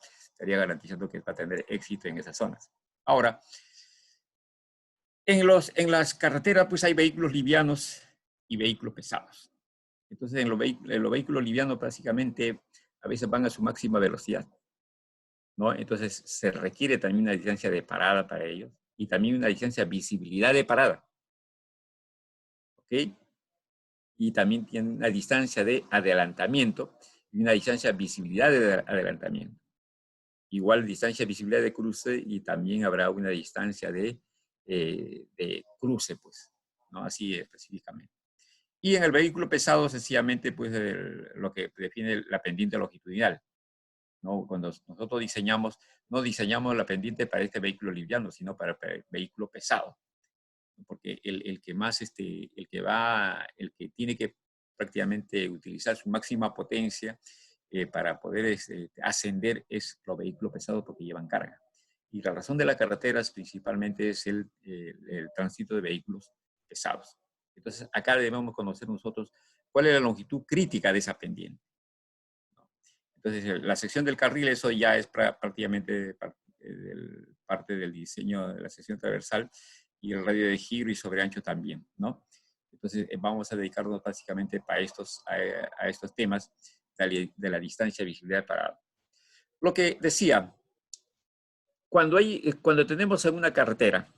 garantizando que va a tener éxito en esas zonas. Ahora, en las carreteras pues hay vehículos livianos y vehículos pesados. Entonces en los vehículos livianos básicamente a veces van a su máxima velocidad, ¿no? Entonces se requiere también una distancia de parada para ellos y también una distancia de visibilidad de parada. ¿ok? Y también tiene una distancia de adelantamiento y una distancia de visibilidad de adelantamiento. Igual distancia de visibilidad de cruce y también habrá una distancia de cruce, pues, ¿no? Así específicamente. Y en el vehículo pesado, sencillamente, pues, lo que define la pendiente longitudinal, ¿no? Cuando nosotros diseñamos, no diseñamos la pendiente para este vehículo liviano, sino para el vehículo pesado. Porque el que tiene que prácticamente utilizar su máxima potencia para poder ascender es los vehículos pesados porque llevan carga. Y la razón de las carreteras principalmente es el tránsito de vehículos pesados. Entonces, acá debemos conocer nosotros cuál es la longitud crítica de esa pendiente. Entonces, la sección del carril, eso ya es prácticamente parte del diseño de la sección transversal, y el radio de giro y sobreancho también, ¿no? Entonces, vamos a dedicarnos básicamente a estos temas de la distancia de visibilidad parada. Lo que decía, cuando tenemos en una carretera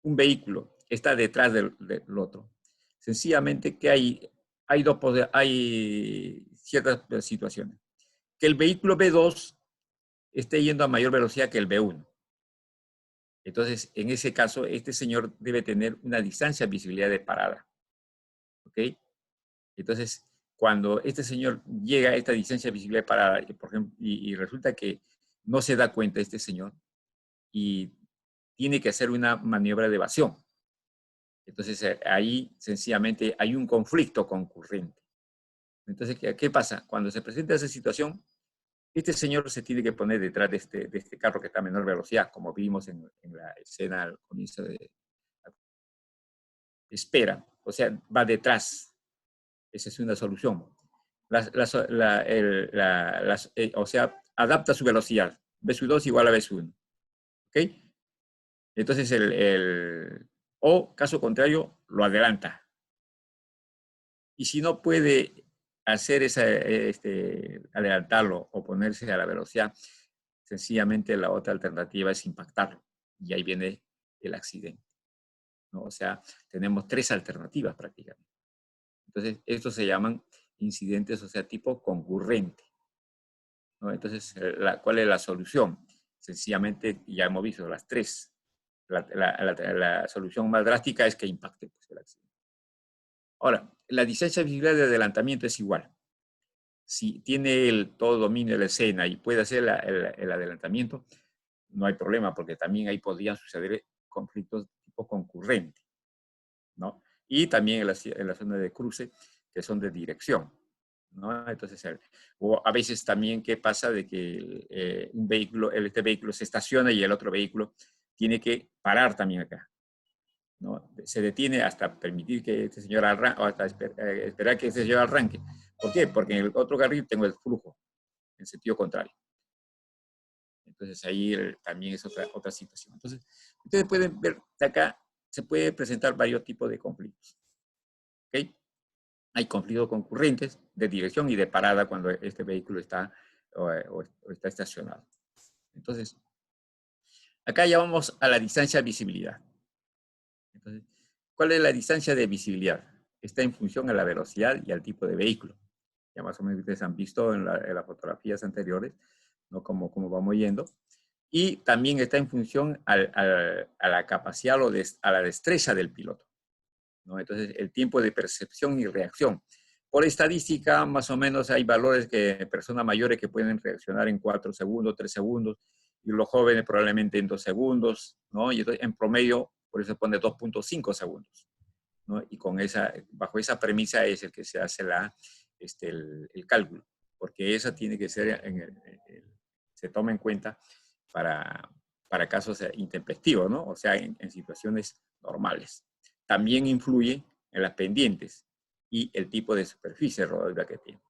un vehículo está detrás del otro, sencillamente que hay ciertas situaciones. Que el vehículo B2 esté yendo a mayor velocidad que el B1. Entonces, en ese caso, este señor debe tener una distancia de visibilidad de parada. ¿Ok? Entonces, cuando este señor llega a esta distancia de visibilidad de parada, por ejemplo, y resulta que no se da cuenta este señor y tiene que hacer una maniobra de evasión. Entonces, ahí sencillamente hay un conflicto concurrente. Entonces, ¿qué pasa? Cuando se presenta esa situación, este señor se tiene que poner detrás de este carro que está a menor velocidad, como vimos en la escena al comienzo de... Espera, o sea, va detrás. Esa es una solución. O sea, adapta su velocidad. B2 igual a B1. ¿Ok? Entonces, o caso contrario, lo adelanta. Y si no puede hacer adelantarlo o ponerse a la velocidad, sencillamente la otra alternativa es impactarlo. Y ahí viene el accidente, ¿no? O sea, tenemos tres alternativas prácticamente. Entonces, estos se llaman incidentes, o sea, tipo concurrente, ¿no? Entonces, ¿cuál es la solución? Sencillamente, ya hemos visto las tres. La solución más drástica es que impacte, pues, el accidente. Ahora, la distancia de visibilidad de adelantamiento es igual. Si tiene todo dominio de la escena y puede hacer el adelantamiento, no hay problema, porque también ahí podrían suceder conflictos tipo concurrente, ¿no? Y también en la zona de cruce, que son de dirección, ¿no? Entonces, o a veces también, ¿qué pasa? De que este vehículo se estaciona y el otro vehículo tiene que parar también acá, ¿no? Se detiene hasta permitir que este señor arranque, o hasta esperar que este señor arranque. ¿Por qué? Porque en el otro carril tengo el flujo en sentido contrario. Entonces ahí también es otra situación. Entonces, ustedes pueden ver de acá, se puede presentar varios tipos de conflictos. ¿Ok? Hay conflictos concurrentes de dirección y de parada cuando este vehículo está estacionado. Entonces, acá ya vamos a la distancia de visibilidad. Entonces, ¿cuál es la distancia de visibilidad? Está en función a la velocidad y al tipo de vehículo. Ya más o menos ustedes han visto en las fotografías anteriores, ¿no? Cómo vamos yendo. Y también está en función a la capacidad o a la destreza del piloto, ¿no? Entonces, el tiempo de percepción y reacción. Por estadística, más o menos hay valores que personas mayores que pueden reaccionar en 4 segundos, 3 segundos, y los jóvenes probablemente en 2 segundos, ¿no? Y entonces, en promedio, por eso se pone 2.5 segundos, ¿no? Y bajo esa premisa es el que se hace el cálculo, porque esa tiene que ser, se toma en cuenta para casos intempestivos, ¿no? O sea, en situaciones normales. También influye en las pendientes y el tipo de superficie rodadura que tiene.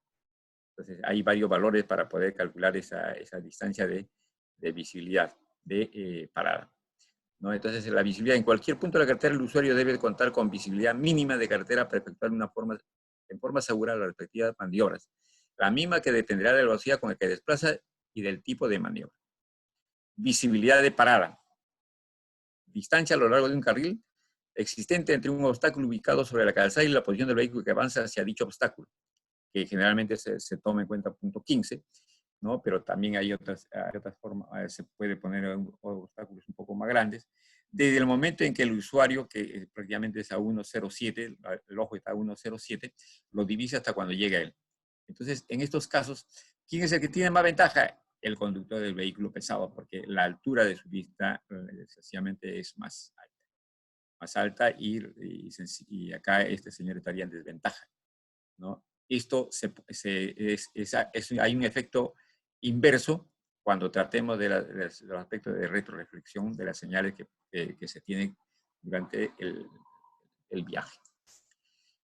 Entonces, hay varios valores para poder calcular esa distancia de visibilidad de parada, ¿no? Entonces, la visibilidad en cualquier punto de la carretera, el usuario debe contar con visibilidad mínima de carretera para efectuar en forma segura las respectivas maniobras, la misma que dependerá de la velocidad con la que desplaza y del tipo de maniobra. Visibilidad de parada. Distancia a lo largo de un carril existente entre un obstáculo ubicado sobre la calzada y la posición del vehículo que avanza hacia dicho obstáculo, que generalmente se toma en cuenta punto 15, ¿no? Pero también hay otras formas, se puede poner obstáculos un poco más grandes. Desde el momento en que el usuario, que prácticamente es a 1.07, el ojo está a 1.07, lo divisa hasta cuando llega a él. Entonces, en estos casos, ¿quién es el que tiene más ventaja? El conductor del vehículo pesado, porque la altura de su vista sencillamente es más alta y acá este señor estaría en desventaja, ¿no? Esto hay un efecto inverso cuando tratemos de los aspectos de retroreflexión de las señales que se tienen durante el viaje.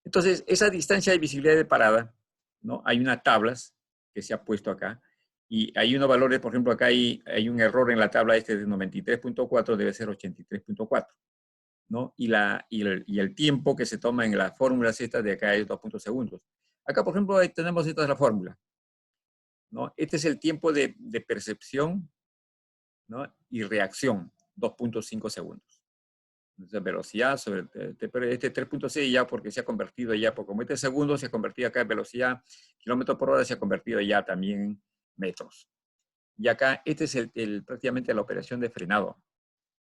Entonces, esa distancia de visibilidad de parada, ¿no? Hay unas tablas que se ha puesto acá y hay unos valores, por ejemplo, acá hay un error en la tabla de 93.4, debe ser 83.4. ¿no? Y el tiempo que se toma en las fórmulas estas de acá es 2 segundos. Acá, por ejemplo, tenemos esta es la fórmula, ¿no? Este es el tiempo de percepción, ¿no? Y reacción, 2.5 segundos. Entonces, velocidad sobre este 3.6 ya porque se ha convertido ya, porque como este segundo se ha convertido acá en velocidad, kilómetros por hora se ha convertido ya también en metros. Y acá, este es prácticamente la operación de frenado.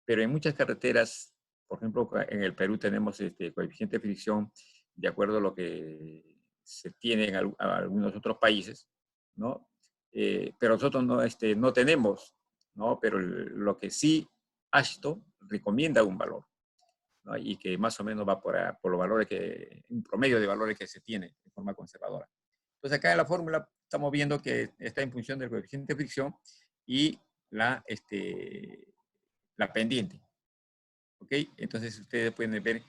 Pero en muchas carreteras, por ejemplo, en el Perú tenemos coeficiente de fricción de acuerdo a lo que se tiene en algunos otros países, ¿no? Pero nosotros no tenemos, ¿no? Pero lo que sí AASHTO recomienda un valor, ¿no? Y que más o menos va por los valores un promedio de valores que se tiene de forma conservadora. Entonces acá en la fórmula estamos viendo que está en función del coeficiente de fricción y la pendiente. ¿Ok? Entonces ustedes pueden ver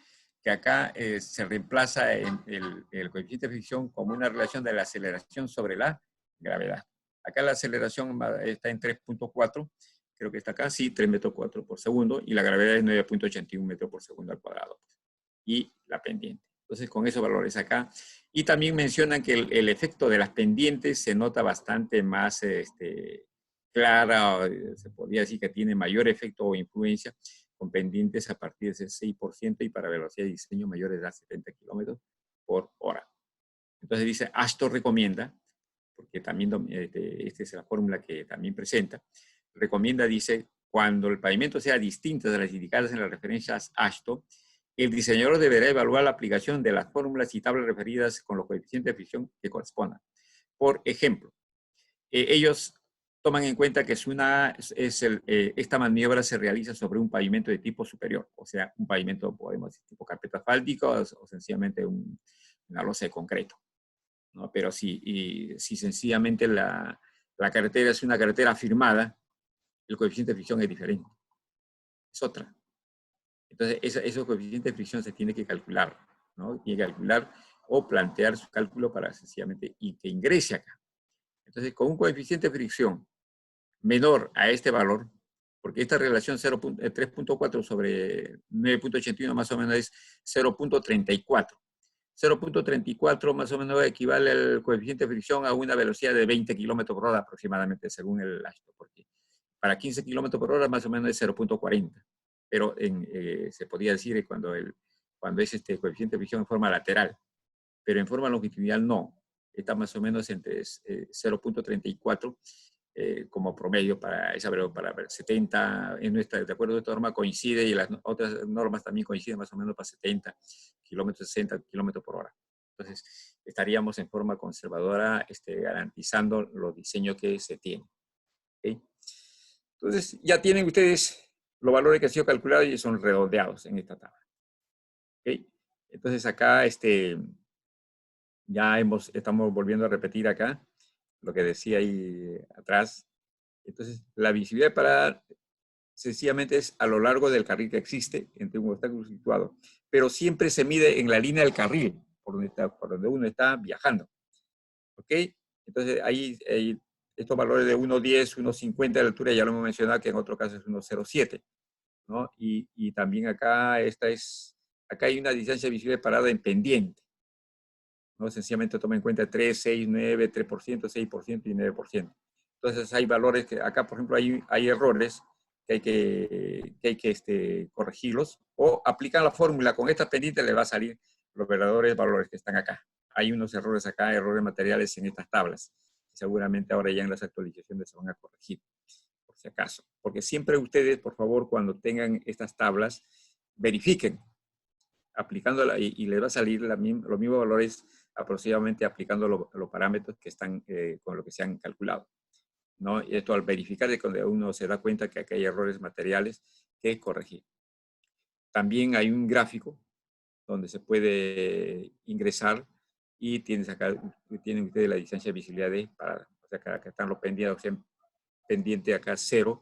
que acá se reemplaza el coeficiente de fricción como una relación de la aceleración sobre la gravedad. Acá la aceleración está en 3.4, creo que está acá, sí, 3 metros 4 por segundo, y la gravedad es 9.81 metros por segundo al cuadrado. Y la pendiente. Entonces, con esos valores acá. Y también mencionan que el efecto de las pendientes se nota bastante más clara, se podría decir que tiene mayor efecto o influencia con pendientes a partir de ese 6% y para velocidad de diseño mayores a 70 kilómetros por hora. Entonces dice, AASHTO recomienda, porque también esta es la fórmula que también presenta, recomienda, dice, cuando el pavimento sea distinto de las indicadas en las referencias AASHTO, el diseñador deberá evaluar la aplicación de las fórmulas y tablas referidas con los coeficientes de fricción que correspondan. Por ejemplo, ellos toman en cuenta que esta maniobra se realiza sobre un pavimento de tipo superior, o sea, un pavimento, podemos decir, tipo carpeta asfáltica o sencillamente una losa de concreto, ¿no? Pero si sencillamente la carretera es una carretera afirmada, el coeficiente de fricción es diferente, es otra. Entonces, esos coeficientes de fricción se tiene que calcular, ¿no? Tiene que calcular o plantear su cálculo para sencillamente y que ingrese acá. Entonces, con un coeficiente de fricción menor a este valor, porque esta relación 3.4 sobre 9.81 más o menos es 0.34. 0.34 más o menos equivale al coeficiente de fricción a una velocidad de 20 kilómetros por hora aproximadamente, según el AASHTO, porque para 15 kilómetros por hora más o menos es 0.40. Pero se podría decir cuando es coeficiente de fricción en forma lateral, pero en forma longitudinal no. Está más o menos entre 0.34 como promedio para esa para 70, de acuerdo a esta norma coincide y las otras normas también coinciden más o menos para 70 kilómetros, 60 kilómetros por hora. Entonces, estaríamos en forma conservadora garantizando los diseños que se tienen. ¿Okay? Entonces, ya tienen ustedes los valores que han sido calculados y son redondeados en esta tabla. ¿Okay? Entonces, acá ya estamos volviendo a repetir acá lo que decía ahí atrás. Entonces, la visibilidad de parada sencillamente es a lo largo del carril que existe entre un obstáculo situado, pero siempre se mide en la línea del carril por donde uno está viajando. ¿Ok? Entonces, ahí estos valores de 1.10, 1.50 de altura, ya lo hemos mencionado, que en otro caso es 1.07, ¿no? Y también acá hay una distancia de visibilidad de parada en pendiente, ¿no? Sencillamente toma en cuenta 3, 6, 9, 3%, 6% y 9%. Entonces hay valores que acá, por ejemplo, hay errores corregirlos, o aplican la fórmula, con esta pendiente le va a salir los verdaderos valores que están acá. Hay unos errores acá, errores materiales en estas tablas. Seguramente ahora ya en las actualizaciones se van a corregir, por si acaso. Porque siempre ustedes, por favor, cuando tengan estas tablas, verifiquen, aplicándola, y les va a salir los mismos valores aproximadamente aplicando los parámetros que están con lo que se han calculado, ¿no? Y esto al verificar es cuando uno se da cuenta que aquí hay errores materiales que corregir. También hay un gráfico donde se puede ingresar y tienen ustedes la distancia de visibilidad de parada. O sea, acá están los pendientes, o sea, pendiente acá 0.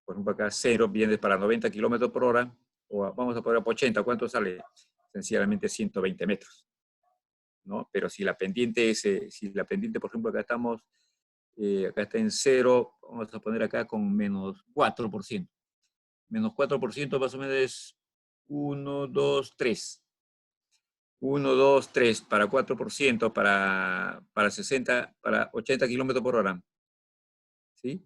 Por ejemplo, acá 0 viene para 90 kilómetros por hora, o vamos a poner 80. ¿Cuánto sale? Sencillamente 120 metros, ¿no? Pero si la pendiente, por ejemplo, acá está en 0, vamos a poner acá con menos 4%. Menos 4% más o menos es 1, 2, 3. 1, 2, 3 para 4% para 80 kilómetros por hora. ¿Sí?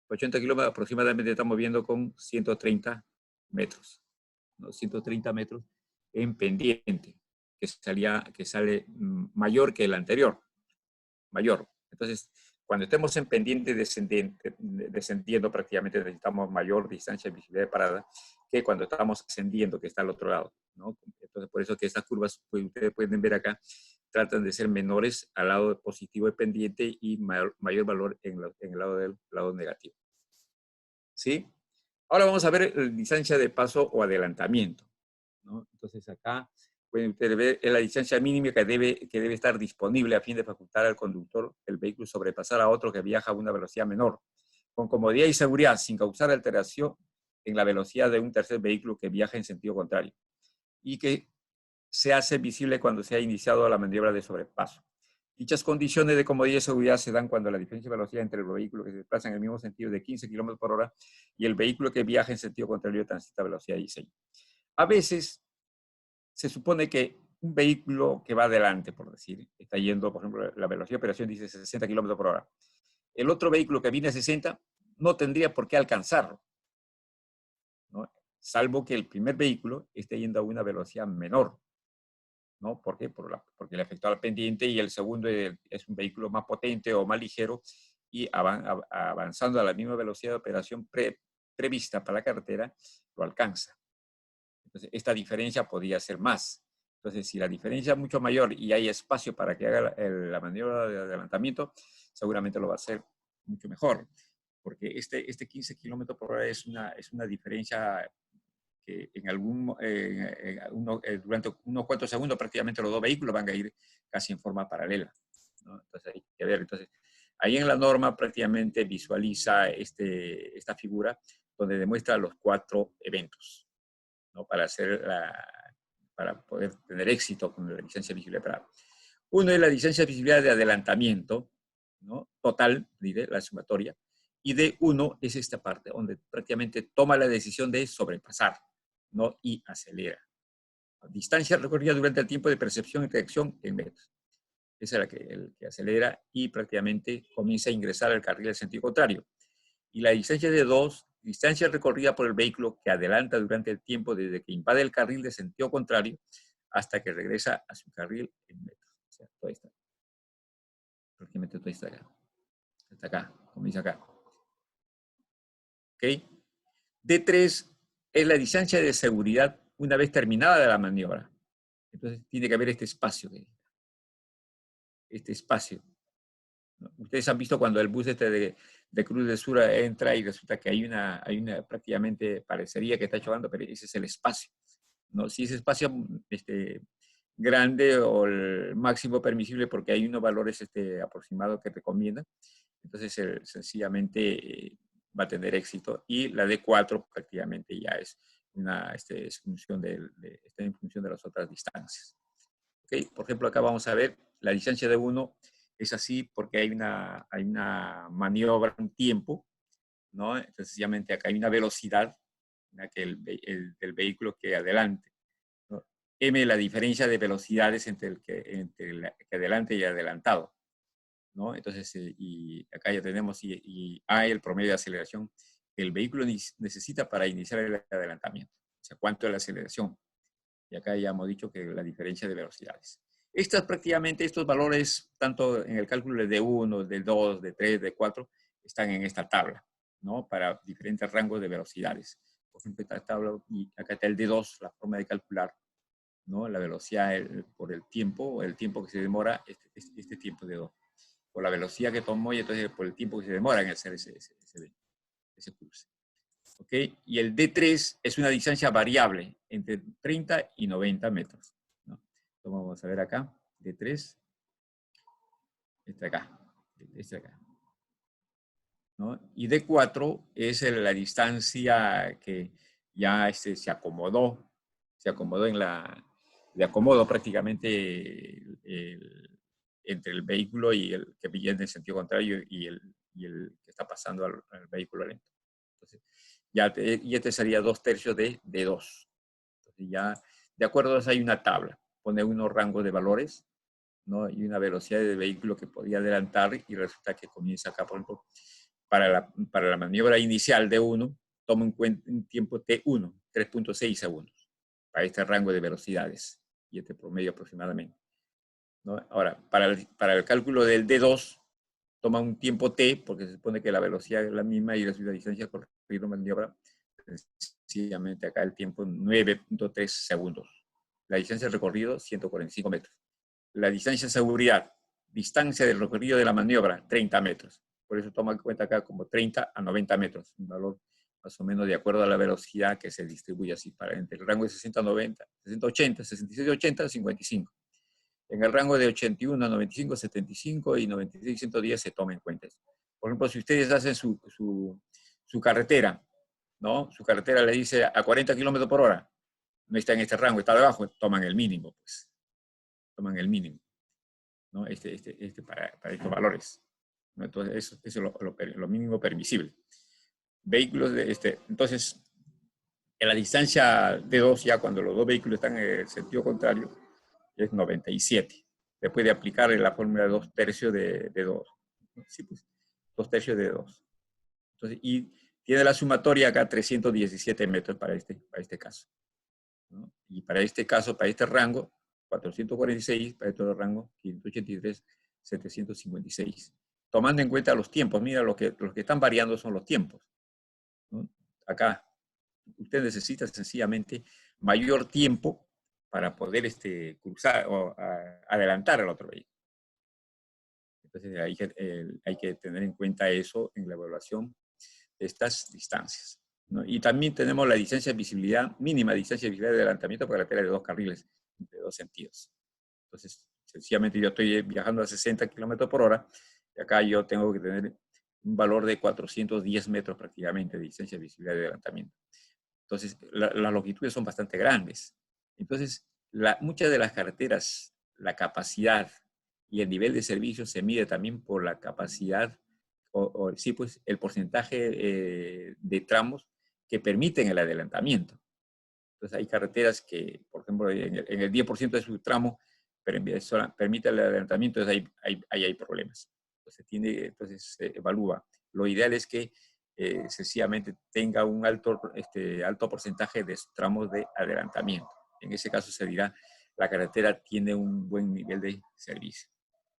80 kilómetros aproximadamente estamos viendo con 130 metros. ¿No? 130 metros en pendiente, que sale mayor que el anterior. Mayor. Entonces, cuando estemos en pendiente descendiendo prácticamente necesitamos mayor distancia de visibilidad de parada que cuando estamos ascendiendo, que está al otro lado, ¿no? Entonces, por eso que estas curvas, pues, ustedes pueden ver acá, tratan de ser menores al lado positivo de pendiente y mayor valor en el lado negativo. ¿Sí? Ahora vamos a ver la distancia de paso o adelantamiento, ¿no? Entonces acá pueden ustedes ver la distancia mínima que debe estar disponible a fin de facultar al conductor del vehículo sobrepasar a otro que viaja a una velocidad menor, con comodidad y seguridad, sin causar alteración en la velocidad de un tercer vehículo que viaja en sentido contrario, y que se hace visible cuando se ha iniciado la maniobra de sobrepaso. Dichas condiciones de comodidad y seguridad se dan cuando la diferencia de velocidad entre los vehículos que se desplazan en el mismo sentido de 15 km por hora y el vehículo que viaja en sentido contrario transita a velocidad 16. A veces se supone que un vehículo que va adelante, por decir, está yendo, por ejemplo, la velocidad de operación dice 60 km por hora. El otro vehículo que viene a 60 no tendría por qué alcanzarlo, ¿no? Salvo que el primer vehículo esté yendo a una velocidad menor, ¿no? ¿Por qué? Porque le afectó al pendiente, y el segundo es un vehículo más potente o más ligero y avanzando a la misma velocidad de operación prevista para la carretera, lo alcanza. Entonces, esta diferencia podría ser más. Entonces, si la diferencia es mucho mayor y hay espacio para que haga la maniobra de adelantamiento, seguramente lo va a hacer mucho mejor. Porque este 15 km por hora es una diferencia que durante unos cuantos segundos prácticamente los dos vehículos van a ir casi en forma paralela, ¿no? Entonces hay que ver. Entonces, ahí en la norma prácticamente visualiza esta figura donde demuestra los 4 eventos, ¿no? Para poder tener éxito con la licencia de visibilidad parada. Uno es la licencia de visibilidad de adelantamiento, ¿no? Total, diré, la sumatoria. Y D1 es esta parte, donde prácticamente toma la decisión de sobrepasar, ¿no? Y acelera. Distancia recorrida durante el tiempo de percepción y reacción en metros. Esa es el que acelera y prácticamente comienza a ingresar al carril del sentido contrario. Y la distancia de 2, distancia recorrida por el vehículo que adelanta durante el tiempo desde que invade el carril de sentido contrario hasta que regresa a su carril en metros. O sea, todo está. Prácticamente todo está acá. Hasta acá, comienza acá. ¿Ok? D3 es la distancia de seguridad una vez terminada la maniobra. Entonces tiene que haber este espacio. Este espacio. Ustedes han visto cuando el bus de Cruz del Sur entra y resulta que hay una prácticamente parecería que está chocando, pero ese es el espacio, ¿no? Si ese espacio grande o el máximo permisible, porque hay unos valores aproximados que recomiendan, entonces sencillamente va a tener éxito. Y la D4 prácticamente ya es está en función de las otras distancias. ¿Okay? Por ejemplo, acá vamos a ver la distancia de 1 es así porque hay una maniobra, un tiempo, ¿no? Entonces, sencillamente acá hay una velocidad del vehículo que adelante, ¿no? M, la diferencia de velocidades entre el que adelante y adelantado, ¿no? Entonces, y acá ya tenemos, y A, el promedio de aceleración que el vehículo necesita para iniciar el adelantamiento. O sea, cuánto es la aceleración. Y acá ya hemos dicho que la diferencia de velocidades. Prácticamente estos valores, tanto en el cálculo de D1, de 2, de 3, de 4, están en esta tabla, ¿no? Para diferentes rangos de velocidades. Por ejemplo, esta tabla, y acá está el D2, la forma de calcular, ¿no? La velocidad por el tiempo que se demora, este tiempo de 2. Por la velocidad que tomó y entonces por el tiempo que se demora en hacer ese cruce. ¿Ok? Y el D3 es una distancia variable entre 30 y 90 metros. ¿No? Entonces vamos a ver acá, D3, este acá. ¿No? Y D4 es la distancia que ya se acomodó de acomodo prácticamente entre el vehículo y el que viene en sentido contrario y el que está pasando al vehículo lento. Entonces, y este sería 2/3 de 2. Entonces ya, de acuerdo a eso hay una tabla, pone unos rangos de valores, ¿no? Y una velocidad del vehículo que podía adelantar y resulta que comienza acá, por ejemplo, para la maniobra inicial de 1, toma en cuenta un tiempo T1, 3.6 segundos, para este rango de velocidades y este promedio aproximadamente, ¿no? Ahora, para el cálculo del D2, toma un tiempo T, porque se supone que la velocidad es la misma y la distancia corrida maniobra, sencillamente acá el tiempo 9.3 segundos. La distancia de recorrido, 145 metros. La distancia de seguridad, distancia del recorrido de la maniobra, 30 metros. Por eso toma en cuenta acá como 30 a 90 metros, un valor más o menos de acuerdo a la velocidad que se distribuye así, entre el rango de 60 a 90, 60 a 80, 66 a 80, 55. En el rango de 81 a 95, 75 y 96 a 110 se toma en cuenta eso. Por ejemplo, si ustedes hacen su carretera, ¿no? Su carretera le dice a 40 kilómetros por hora, no está en este rango, está debajo, toman el mínimo, pues. Toman el mínimo, ¿no? Para estos valores, ¿no? Entonces, eso es lo mínimo permisible. Vehículos entonces, en la distancia de 2, ya cuando los dos vehículos están en el sentido contrario, es 97. Después de aplicar la fórmula de 2/3 de 2. Sí, pues, 2/3 de 2. Entonces, y tiene la sumatoria acá 317 metros para este caso, ¿no? Y para este caso, para este rango, 446, para este otro rango, 583, 756. Tomando en cuenta los tiempos, mira, los que están variando son los tiempos, ¿no? Acá, usted necesita sencillamente mayor tiempo para poder cruzar o adelantar al otro vehículo. Entonces hay que tener en cuenta eso en la evaluación de estas distancias, ¿no? Y también tenemos la distancia de visibilidad, mínima distancia de visibilidad de adelantamiento para carretera de 2 carriles, de 2 sentidos. Entonces, sencillamente yo estoy viajando a 60 kilómetros por hora y acá yo tengo que tener un valor de 410 metros prácticamente de distancia de visibilidad de adelantamiento. Entonces, las longitudes son bastante grandes. Entonces, muchas de las carreteras, la capacidad y el nivel de servicio se mide también por la capacidad sí, pues, el porcentaje de tramos que permiten el adelantamiento. Entonces, hay carreteras que, por ejemplo, en el 10% de su tramo permite el adelantamiento, entonces ahí hay problemas. Entonces, se evalúa. Lo ideal es que sencillamente tenga un alto porcentaje de tramos de adelantamiento. En ese caso se dirá, la carretera tiene un buen nivel de servicio.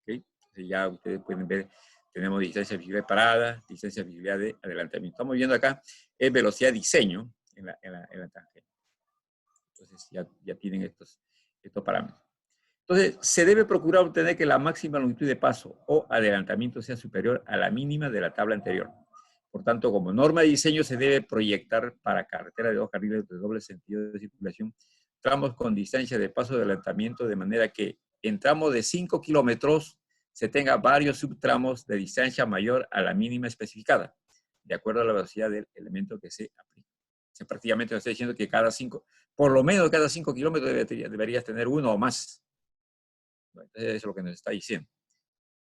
¿Okay? Entonces ya ustedes pueden ver, tenemos distancia de visibilidad de parada, distancia de visibilidad de adelantamiento. Estamos viendo acá es velocidad de diseño en la tangente. Entonces ya tienen estos parámetros. Entonces, se debe procurar obtener que la máxima longitud de paso o adelantamiento sea superior a la mínima de la tabla anterior. Por tanto, como norma de diseño se debe proyectar para carretera de 2 carriles de doble sentido de circulación tramos con distancia de paso de adelantamiento de manera que en tramos de 5 kilómetros se tenga varios subtramos de distancia mayor a la mínima especificada, de acuerdo a la velocidad del elemento que se aplica. O sea, prácticamente nos está diciendo que por lo menos cada 5 kilómetros deberías tener uno o más. Entonces, eso es lo que nos está diciendo.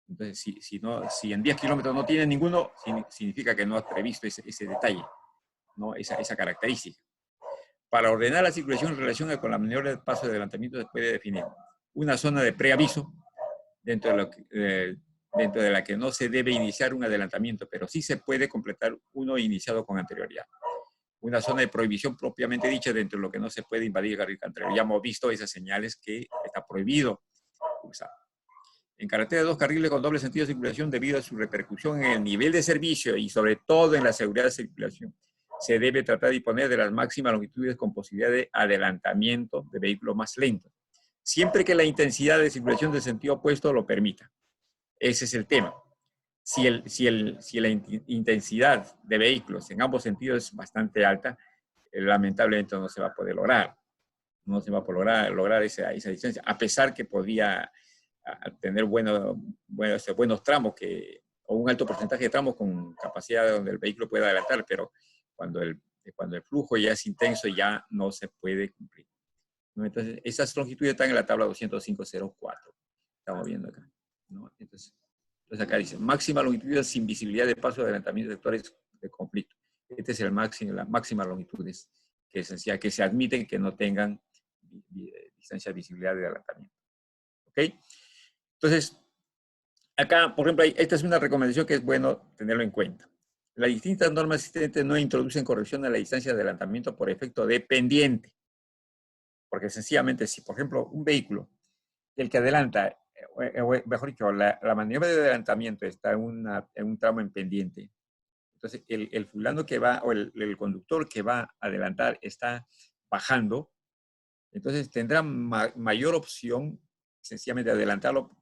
Entonces, si en 10 kilómetros no tiene ninguno, significa que no has previsto ese detalle, ¿no? esa característica. Para ordenar la circulación en relación con la maniobra de paso de adelantamiento se puede definir una zona de preaviso dentro de dentro de la que no se debe iniciar un adelantamiento, pero sí se puede completar uno iniciado con anterioridad. Una zona de prohibición propiamente dicha, dentro de lo que no se puede invadir el carril contrario. Ya hemos visto esas señales que está prohibido usar. En carretera de 2 carriles con doble sentido de circulación, debido a su repercusión en el nivel de servicio y sobre todo en la seguridad de circulación, se debe tratar de disponer de las máximas longitudes con posibilidad de adelantamiento de vehículos más lentos, siempre que la intensidad de circulación del sentido opuesto lo permita. Ese es el tema. Si la intensidad de vehículos en ambos sentidos es bastante alta, lamentablemente no se va a poder lograr. No se va a poder lograr esa distancia, a pesar que podría tener buenos tramos o un alto porcentaje de tramos con capacidad donde el vehículo pueda adelantar, pero cuando el flujo ya es intenso ya no se puede cumplir, ¿no? Entonces, esas longitudes están en la tabla 205.04. Estamos viendo acá, ¿no? Entonces acá dice, máxima longitud sin visibilidad de paso de adelantamiento de sectores de conflicto. Este es las máximas longitudes que se admiten que no tengan distancia de visibilidad de adelantamiento. ¿Ok? Entonces, acá, por ejemplo, esta es una recomendación que es bueno tenerlo en cuenta. Las distintas normas existentes no introducen corrección a la distancia de adelantamiento por efecto de pendiente. Porque sencillamente, si por ejemplo un vehículo, el que adelanta, mejor dicho, la maniobra de adelantamiento está en un tramo en pendiente, entonces el fulano que va, o el conductor que va a adelantar está bajando, entonces tendrá mayor opción sencillamente de adelantarlo.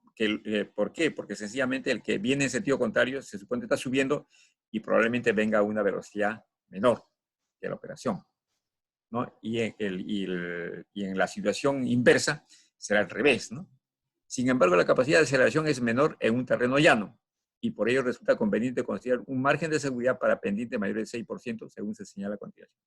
¿Por qué? Porque sencillamente el que viene en sentido contrario se supone que está subiendo y probablemente venga a una velocidad menor que la operación, ¿no? Y en la situación inversa será al revés, ¿no? Sin embargo, la capacidad de aceleración es menor en un terreno llano y por ello resulta conveniente considerar un margen de seguridad para pendiente mayor del 6%, según se señala a continuación.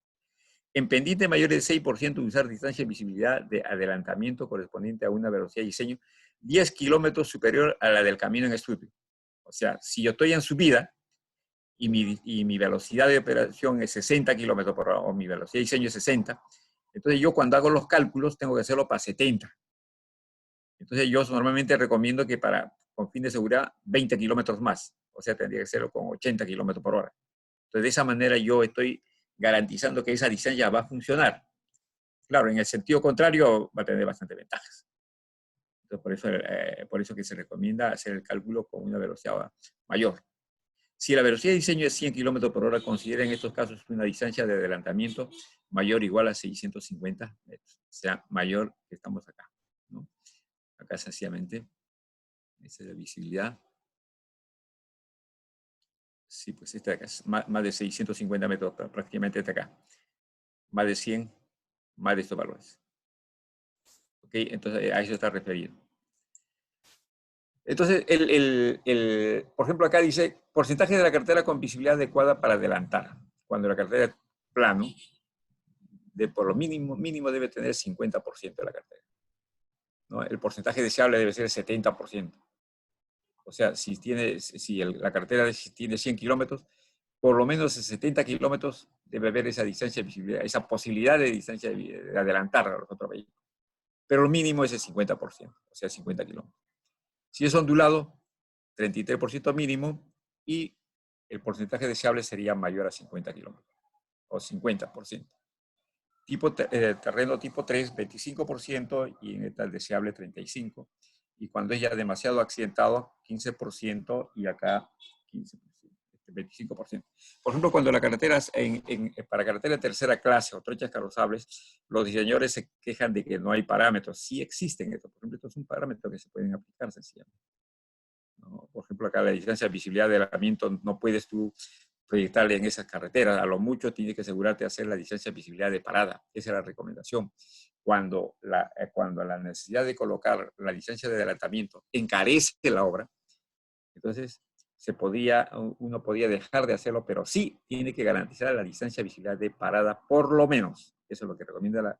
En pendiente mayor del 6%, usar distancia de visibilidad de adelantamiento correspondiente a una velocidad de diseño 10 kilómetros superior a la del camino en estudio. O sea, si yo estoy en subida y mi velocidad de operación es 60 kilómetros por hora, o mi velocidad de diseño es 60, entonces yo cuando hago los cálculos tengo que hacerlo para 70. Entonces yo normalmente recomiendo que con fin de seguridad 20 kilómetros más. O sea, tendría que hacerlo con 80 kilómetros por hora. Entonces de esa manera yo estoy garantizando que esa distancia va a funcionar. Claro, en el sentido contrario va a tener bastantes ventajas. Entonces, por eso que se recomienda hacer el cálculo con una velocidad mayor. Si la velocidad de diseño es 100 km por hora, considera en estos casos una distancia de adelantamiento mayor o igual a 650 metros. O sea, mayor que estamos acá, ¿no? Acá sencillamente, esa es la visibilidad. Sí, pues esta de acá es más de 650 metros, prácticamente hasta acá. Más de 100, más de estos valores. ¿Ok? Entonces, a eso está referido. Entonces, por ejemplo, acá dice, porcentaje de la carretera con visibilidad adecuada para adelantar. Cuando la carretera es plano, por lo mínimo debe tener 50% de la carretera, ¿no? El porcentaje deseable debe ser el 70%. O sea, si la carretera tiene 100 kilómetros, por lo menos 70 kilómetros debe haber esa distancia de visibilidad, esa posibilidad de distancia de adelantar a los otros vehículos. Pero lo mínimo es el 50%, o sea, 50 kilómetros. Si es ondulado, 33% mínimo, y el porcentaje deseable sería mayor a 50 kilómetros, o 50%. Terreno tipo 3, 25%, y en el deseable 35%. Y cuando es ya demasiado accidentado, 15%, y acá 15%, 25%. Por ejemplo, cuando la carretera para carretera de tercera clase o trochas carrozables, los diseñadores se quejan de que no hay parámetros. Sí existen estos. Por ejemplo, estos son parámetros que se pueden aplicar sencillamente, ¿no? Por ejemplo, acá la distancia de visibilidad de adelantamiento no puedes tú proyectarle en esas carreteras. A lo mucho tienes que asegurarte de hacer la distancia de visibilidad de parada. Esa es la recomendación. Cuando la necesidad de colocar la distancia de adelantamiento encarece la obra, entonces uno podía dejar de hacerlo, pero sí tiene que garantizar la distancia de visibilidad de parada por lo menos. Eso es lo que recomienda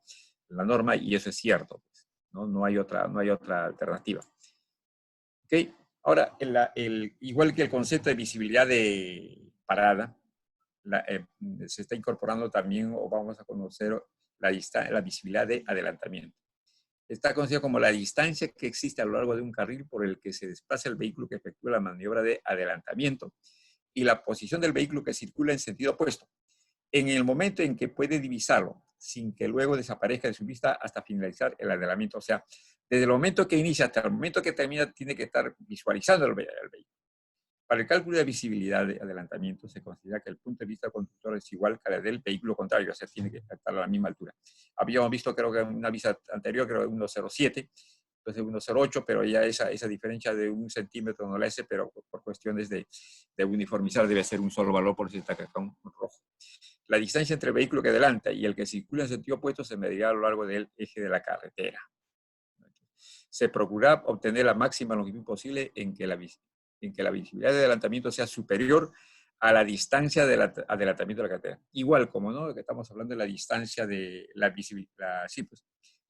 la norma, y eso es cierto, pues, ¿no? No hay otra alternativa. ¿Ok? Ahora, igual que el concepto de visibilidad de parada, se está incorporando también, o vamos a conocer, la visibilidad de adelantamiento. Está conocida como la distancia que existe a lo largo de un carril por el que se desplaza el vehículo que efectúa la maniobra de adelantamiento y la posición del vehículo que circula en sentido opuesto, en el momento en que puede divisarlo, sin que luego desaparezca de su vista hasta finalizar el adelantamiento. O sea, desde el momento que inicia hasta el momento que termina, tiene que estar visualizando el vehículo. Para el cálculo de visibilidad de adelantamiento se considera que el punto de vista del conductor es igual que el del vehículo contrario, o sea, tiene que estar a la misma altura. Habíamos visto, creo que en una vista anterior, creo que 1,07, entonces 1,08, pero ya esa diferencia de 1 centímetro no la hace, pero por cuestiones de uniformizar debe ser un solo valor, por si está acá un rojo. La distancia entre el vehículo que adelanta y el que circula en sentido opuesto se medirá a lo largo del eje de la carretera. Se procura obtener la máxima longitud posible en que la visibilidad de adelantamiento sea superior a la distancia del adelantamiento de la carretera. Igual, como no, que estamos hablando de la distancia de la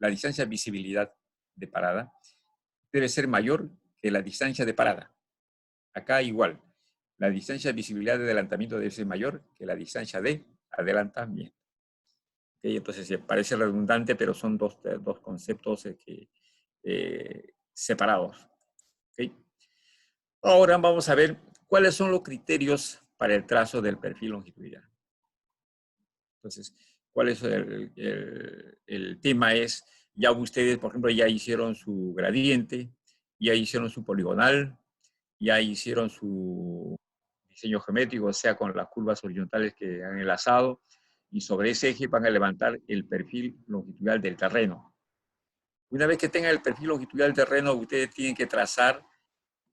distancia de visibilidad de parada debe ser mayor que la distancia de parada. Acá igual, la distancia de visibilidad de adelantamiento debe ser mayor que la distancia de adelantamiento. ¿Okay? Entonces, parece redundante, pero son dos conceptos separados. ¿Okay? Ahora vamos a ver cuáles son los criterios para el trazo del perfil longitudinal. Entonces, ¿cuál es el tema? Es, ya ustedes, por ejemplo, ya hicieron su gradiente, ya hicieron su poligonal, ya hicieron su diseño geométrico, o sea, con las curvas horizontales que han enlazado, y sobre ese eje van a levantar el perfil longitudinal del terreno. Una vez que tengan el perfil longitudinal del terreno, ustedes tienen que trazar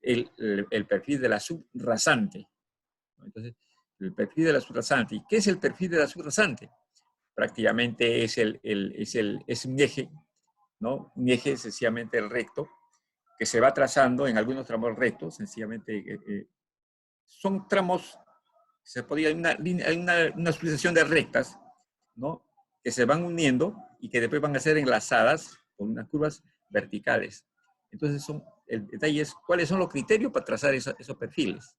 el perfil de la subrasante. Entonces, el perfil de la subrasante. ¿Y qué es el perfil de la subrasante? Prácticamente es un eje, ¿no? Un eje sencillamente recto, que se va trazando en algunos tramos rectos, sencillamente son tramos, se podría, hay una sucesión de rectas, ¿no? Que se van uniendo y que después van a ser enlazadas con unas curvas verticales. Entonces, el detalle es cuáles son los criterios para trazar esos perfiles,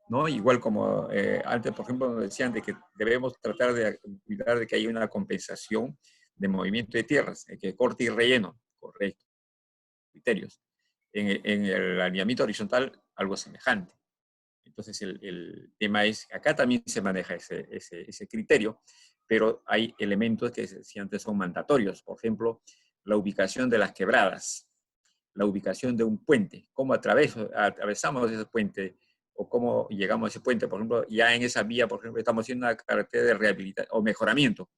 ¿no? Igual como antes, por ejemplo, nos decían de que debemos tratar de cuidar de que haya una compensación de movimiento de tierras, que corte y relleno, correcto, criterios. En el alineamiento horizontal, algo semejante. Entonces, el tema es, acá también se maneja ese criterio, pero hay elementos que si antes son mandatorios. Por ejemplo, la ubicación de las quebradas, la ubicación de un puente, cómo atravesamos ese puente o cómo llegamos a ese puente. Por ejemplo, ya en esa vía, por ejemplo, estamos haciendo una carretera de rehabilitación o mejoramiento.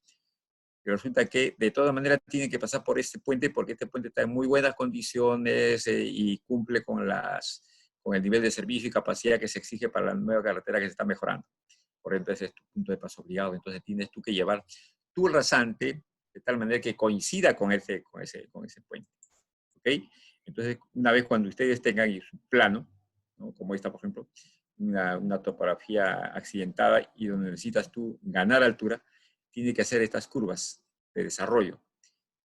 Y resulta que de todas maneras tiene que pasar por este puente porque este puente está en muy buenas condiciones y cumple con el nivel de servicio y capacidad que se exige para la nueva carretera que se está mejorando. Por ejemplo, ese es tu punto de paso obligado. Entonces tienes tú que llevar tu rasante de tal manera que coincida con ese puente. ¿Ok? Entonces, una vez cuando ustedes tengan su plano, ¿no? Como esta, por ejemplo, una topografía accidentada y donde necesitas tú ganar altura, tiene que hacer estas curvas de desarrollo.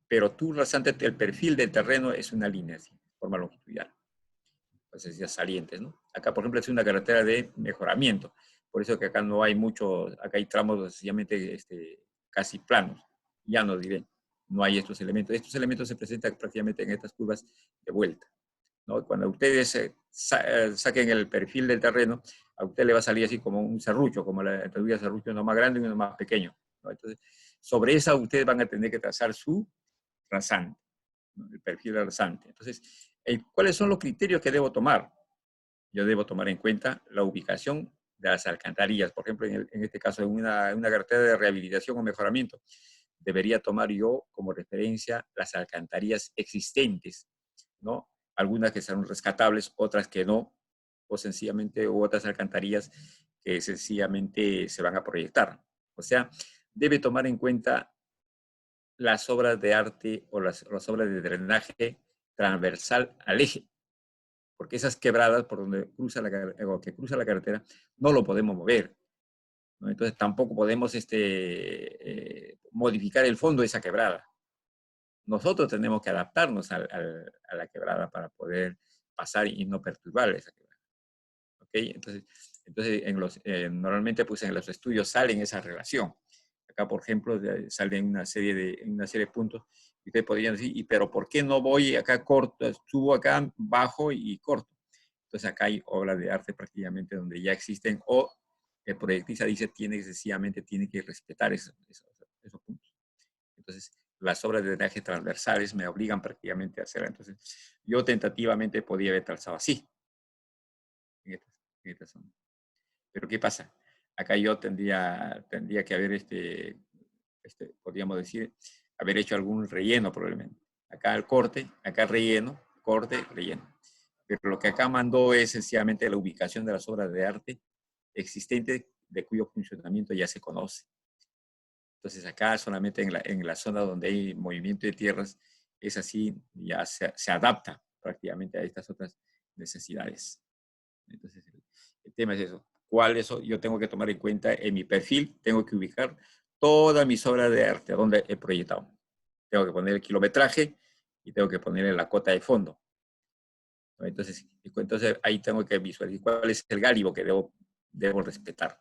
Pero tu rasante, el perfil del terreno es una línea, así, de forma longitudinal. Entonces, ya salientes, ¿no? Acá, por ejemplo, es una carretera de mejoramiento. Por eso que acá no hay acá hay tramos sencillamente casi planos. Ya no diré, no hay estos elementos. Estos elementos se presentan prácticamente en estas curvas de vuelta, ¿no? Cuando ustedes saquen el perfil del terreno, a usted le va a salir así como un serrucho, como la teoría de serrucho, uno más grande y uno más pequeño, ¿no? Entonces, sobre esa ustedes van a tener que trazar su rasante, ¿no? El perfil del rasante. Entonces, ¿cuáles son los criterios que debo tomar? Yo debo tomar en cuenta la ubicación de las alcantarillas. Por ejemplo, en este caso, en una carretera de rehabilitación o mejoramiento, debería tomar yo como referencia las alcantarillas existentes, ¿no? Algunas que serán rescatables, otras que no, o sencillamente, u otras alcantarillas que sencillamente se van a proyectar. O sea, debe tomar en cuenta las obras de arte o las obras de drenaje transversal al eje, porque esas quebradas por donde cruza la carretera no lo podemos mover, ¿no? Entonces tampoco podemos modificar el fondo de esa quebrada. Nosotros tenemos que adaptarnos a la quebrada para poder pasar y no perturbar esa quebrada. ¿Okay? Entonces normalmente pues en los estudios salen esa relación. Acá, por ejemplo, salen una serie de puntos. Y ustedes podrían decir, pero ¿por qué no voy acá corto? Subo acá, bajo y corto. Entonces acá hay obras de arte prácticamente donde ya existen, o el proyectista dice sencillamente tiene que respetar esos puntos. Entonces, las obras de drenaje transversales me obligan prácticamente a hacerla. Entonces, yo tentativamente podía haber trazado así, en esta zona. Pero ¿qué pasa? Acá yo tendría que haber, podríamos decir, haber hecho algún relleno probablemente. Acá el corte, acá relleno, corte, relleno. Pero lo que acá mandó es sencillamente la ubicación de las obras de arte existentes de cuyo funcionamiento ya se conoce. Entonces acá solamente en la zona donde hay movimiento de tierras, es así, ya se adapta prácticamente a estas otras necesidades. Entonces el tema es eso. ¿Cuál eso? Yo tengo que tomar en cuenta en mi perfil, tengo que ubicar todas mis obras de arte, donde he proyectado. Tengo que poner el kilometraje y tengo que ponerle la cota de fondo. Entonces ahí tengo que visualizar cuál es el gálibo que debo respetar.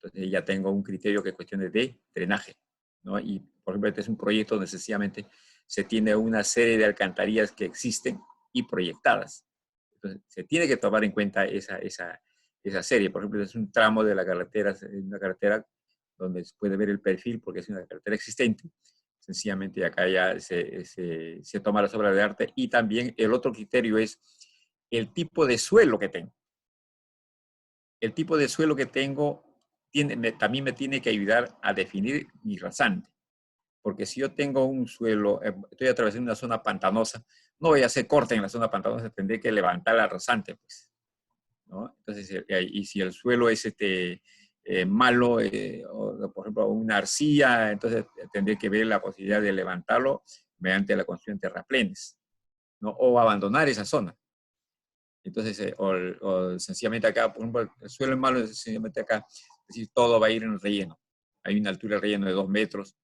Entonces ya tengo un criterio que es cuestión de drenaje, ¿no? Y, por ejemplo, este es un proyecto donde sencillamente se tiene una serie de alcantarillas que existen y proyectadas. Entonces, se tiene que tomar en cuenta esa serie. Por ejemplo, es un tramo de la carretera, una carretera donde se puede ver el perfil porque es una carretera existente. Sencillamente acá ya se toma las obras de arte. Y también el otro criterio es el tipo de suelo que tengo. El tipo de suelo que tengo también me tiene que ayudar a definir mi rasante. Porque si yo tengo un suelo, estoy atravesando una zona pantanosa, no voy a hacer corte en la zona pantanosa, tendré que levantar la rasante, pues, ¿no? Entonces, y si el suelo es malo, o, por ejemplo, una arcilla, entonces tendré que ver la posibilidad de levantarlo mediante la construcción de terraplenes, ¿no? O abandonar esa zona. Entonces, o sencillamente acá, por ejemplo, el suelo es malo, sencillamente acá, es decir, todo va a ir en relleno. Hay una altura de relleno de 2 metros,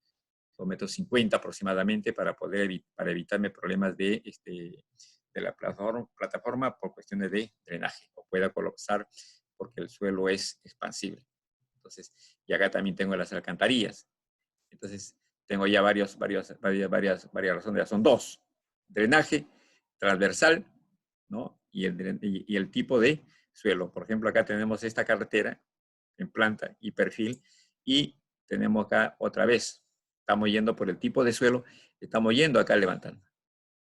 2,50 metros aproximadamente, para evitarme problemas de la plataforma por cuestiones de drenaje, o pueda colapsar porque el suelo es expansible. Entonces, y acá también tengo las alcantarillas. Entonces, tengo ya varias razones, ya son 2. Drenaje transversal, ¿no? Y el tipo de suelo. Por ejemplo, acá tenemos esta carretera en planta y perfil, y tenemos acá otra vez, estamos yendo por el tipo de suelo, estamos yendo acá levantando.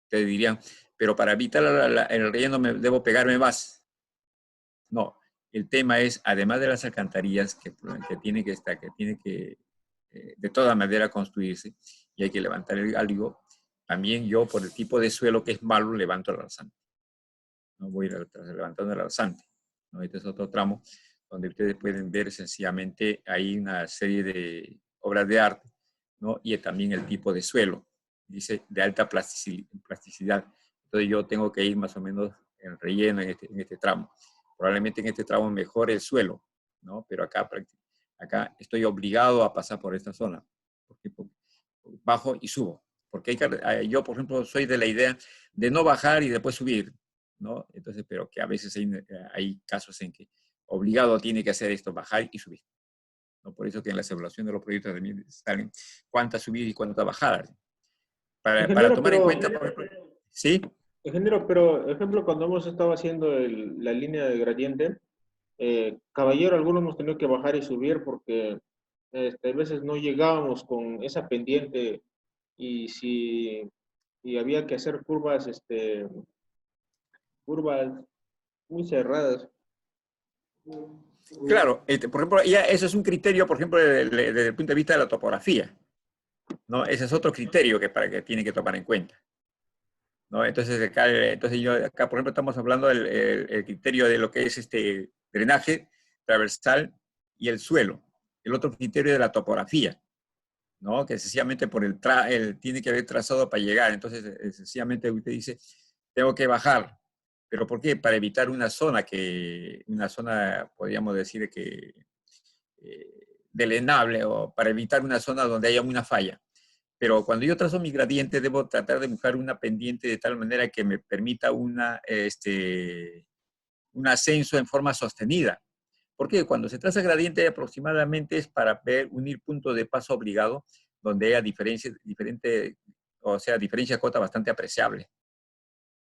Ustedes dirían, pero para evitar el relleno debo pegarme más. No, el tema es, además de las alcantarillas que tiene que de toda manera construirse, y hay que levantar el gáligo, también yo por el tipo de suelo que es malo levanto el rasante. No voy levantando el rasante, ¿no? Este es otro tramo donde ustedes pueden ver sencillamente hay una serie de obras de arte, ¿no? Y también el tipo de suelo, dice de alta plasticidad. Entonces yo tengo que ir más o menos en relleno en este tramo. Probablemente en este tramo mejore el suelo, ¿no? Pero acá estoy obligado a pasar por esta zona, porque bajo y subo. Porque yo, por ejemplo, soy de la idea de no bajar y después subir, ¿no? Entonces, pero que a veces hay casos en que obligado tiene que hacer esto, bajar y subir, ¿no? Por eso que en la evaluación de los proyectos también salen cuántas subidas y cuántas bajadas. Para tomar en cuenta, por ejemplo, ¿sí? Ingeniero, pero, ejemplo, cuando hemos estado haciendo la línea de gradiente, caballero, algunos hemos tenido que bajar y subir porque a veces no llegábamos con esa pendiente y había que hacer curvas muy cerradas. Claro, por ejemplo, ya eso es un criterio, por ejemplo, desde el punto de vista de la topografía, ¿no? Ese es otro criterio que tiene que tomar en cuenta, ¿no? Entonces, acá, por ejemplo, estamos hablando del criterio de lo que es drenaje transversal y el suelo. El otro criterio de la topografía, ¿no? Que sencillamente tiene que haber trazado para llegar. Entonces, sencillamente usted dice, tengo que bajar. ¿Pero por qué? Para evitar una zona, podríamos decir, delenable, o para evitar una zona donde haya una falla. Pero cuando yo trazo mi gradiente, debo tratar de buscar una pendiente de tal manera que me permita un ascenso en forma sostenida. ¿Por qué? Cuando se traza gradiente aproximadamente es para unir puntos de paso obligado donde haya diferencia de cota bastante apreciable.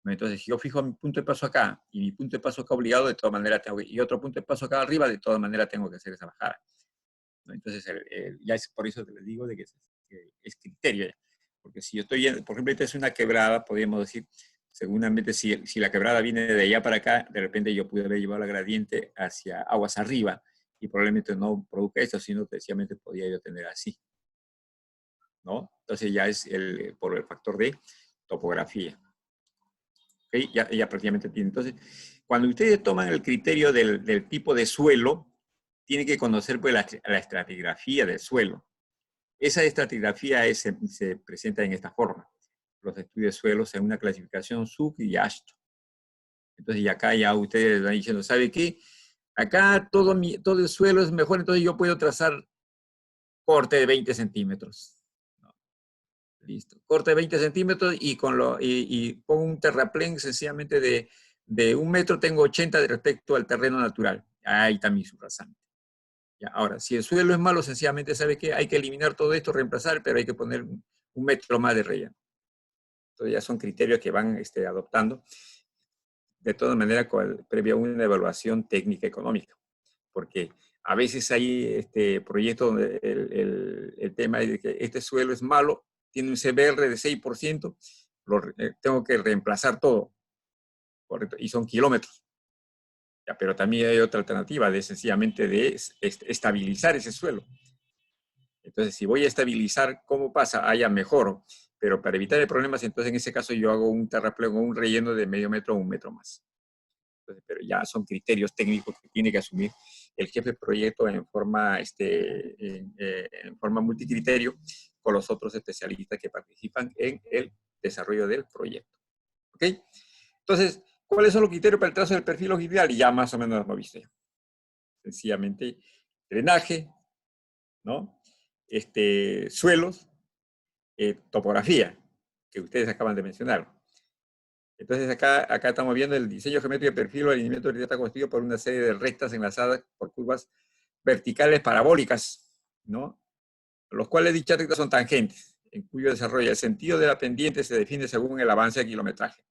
Entonces, si yo fijo mi punto de paso acá y mi punto de paso acá obligado, de todas maneras tengo que, y otro punto de paso acá arriba, de todas maneras tengo que hacer esa bajada. ¿No? Entonces, ya es por eso que les digo de que es criterio. Ya. Porque si yo estoy, por ejemplo, esta es una quebrada, podríamos decir, seguramente si la quebrada viene de allá para acá, de repente yo pude haber llevado la gradiente hacia aguas arriba y probablemente no produzca esto, sino sencillamente podría yo tener así. ¿No? Entonces ya es por el factor de topografía. ¿Okay? Ya prácticamente tiene. Entonces, cuando ustedes toman el criterio del tipo de suelo, tienen que conocer pues, la estratigrafía del suelo. Esa estratigrafía se presenta en esta forma. Los estudios de suelos en una clasificación SUC y ASHTO. Entonces, y acá ya ustedes van diciendo, ¿sabe qué? Acá todo el suelo es mejor, entonces yo puedo trazar corte de 20 centímetros. Listo. Corte de 20 centímetros y pongo un terraplén sencillamente de 1 metro, tengo 80 respecto al terreno natural. Ahí está mi subrasante. Ya, ahora, si el suelo es malo, sencillamente, ¿sabe qué? Hay que eliminar todo esto, reemplazar, pero hay que poner 1 metro más de relleno. Entonces ya son criterios que van adoptando. De todas maneras, previa una evaluación técnica económica. Porque a veces hay proyectos donde el tema es de que este suelo es malo, tiene un CBR de 6%, tengo que reemplazar todo, ¿correcto? Y son kilómetros. Ya, pero también hay otra alternativa, sencillamente de estabilizar ese suelo. Entonces, si voy a estabilizar, ¿cómo pasa? Ya mejoro. Pero para evitar problemas, entonces en ese caso yo hago un terraplén o un relleno de medio metro o 1 metro más. Entonces, pero ya son criterios técnicos que tiene que asumir el jefe de proyecto en forma multicriterio con los otros especialistas que participan en el desarrollo del proyecto. ¿Ok? Entonces, ¿cuáles son los criterios para el trazo del perfil longitudinal? Y ya más o menos lo hemos visto ya. Sencillamente, drenaje, ¿no? Suelos, topografía, que ustedes acaban de mencionar. Entonces acá estamos viendo el diseño geométrico de perfil o alineamiento de está constituido por una serie de rectas enlazadas por curvas verticales parabólicas, ¿no? Los cuales dichas rectas son tangentes, en cuyo desarrollo el sentido de la pendiente se define según el avance de kilometraje.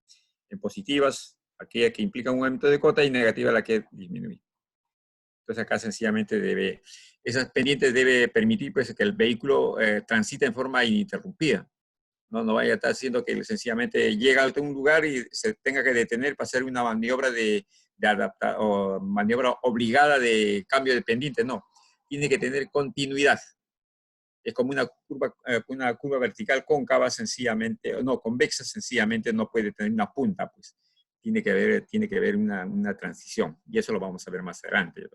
En positivas, aquella que implica un aumento de cota, y negativa la que disminuye. Entonces acá sencillamente esas pendientes debe permitir pues, que el vehículo transite en forma ininterrumpida. No vaya a estar haciendo que sencillamente llega a un lugar y se tenga que detener para hacer una maniobra o maniobra obligada de cambio de pendiente. No, tiene que tener continuidad. Es como una curva vertical cóncava sencillamente, no, convexa sencillamente no puede tener una punta, pues. Tiene que haber una transición, y eso lo vamos a ver más adelante.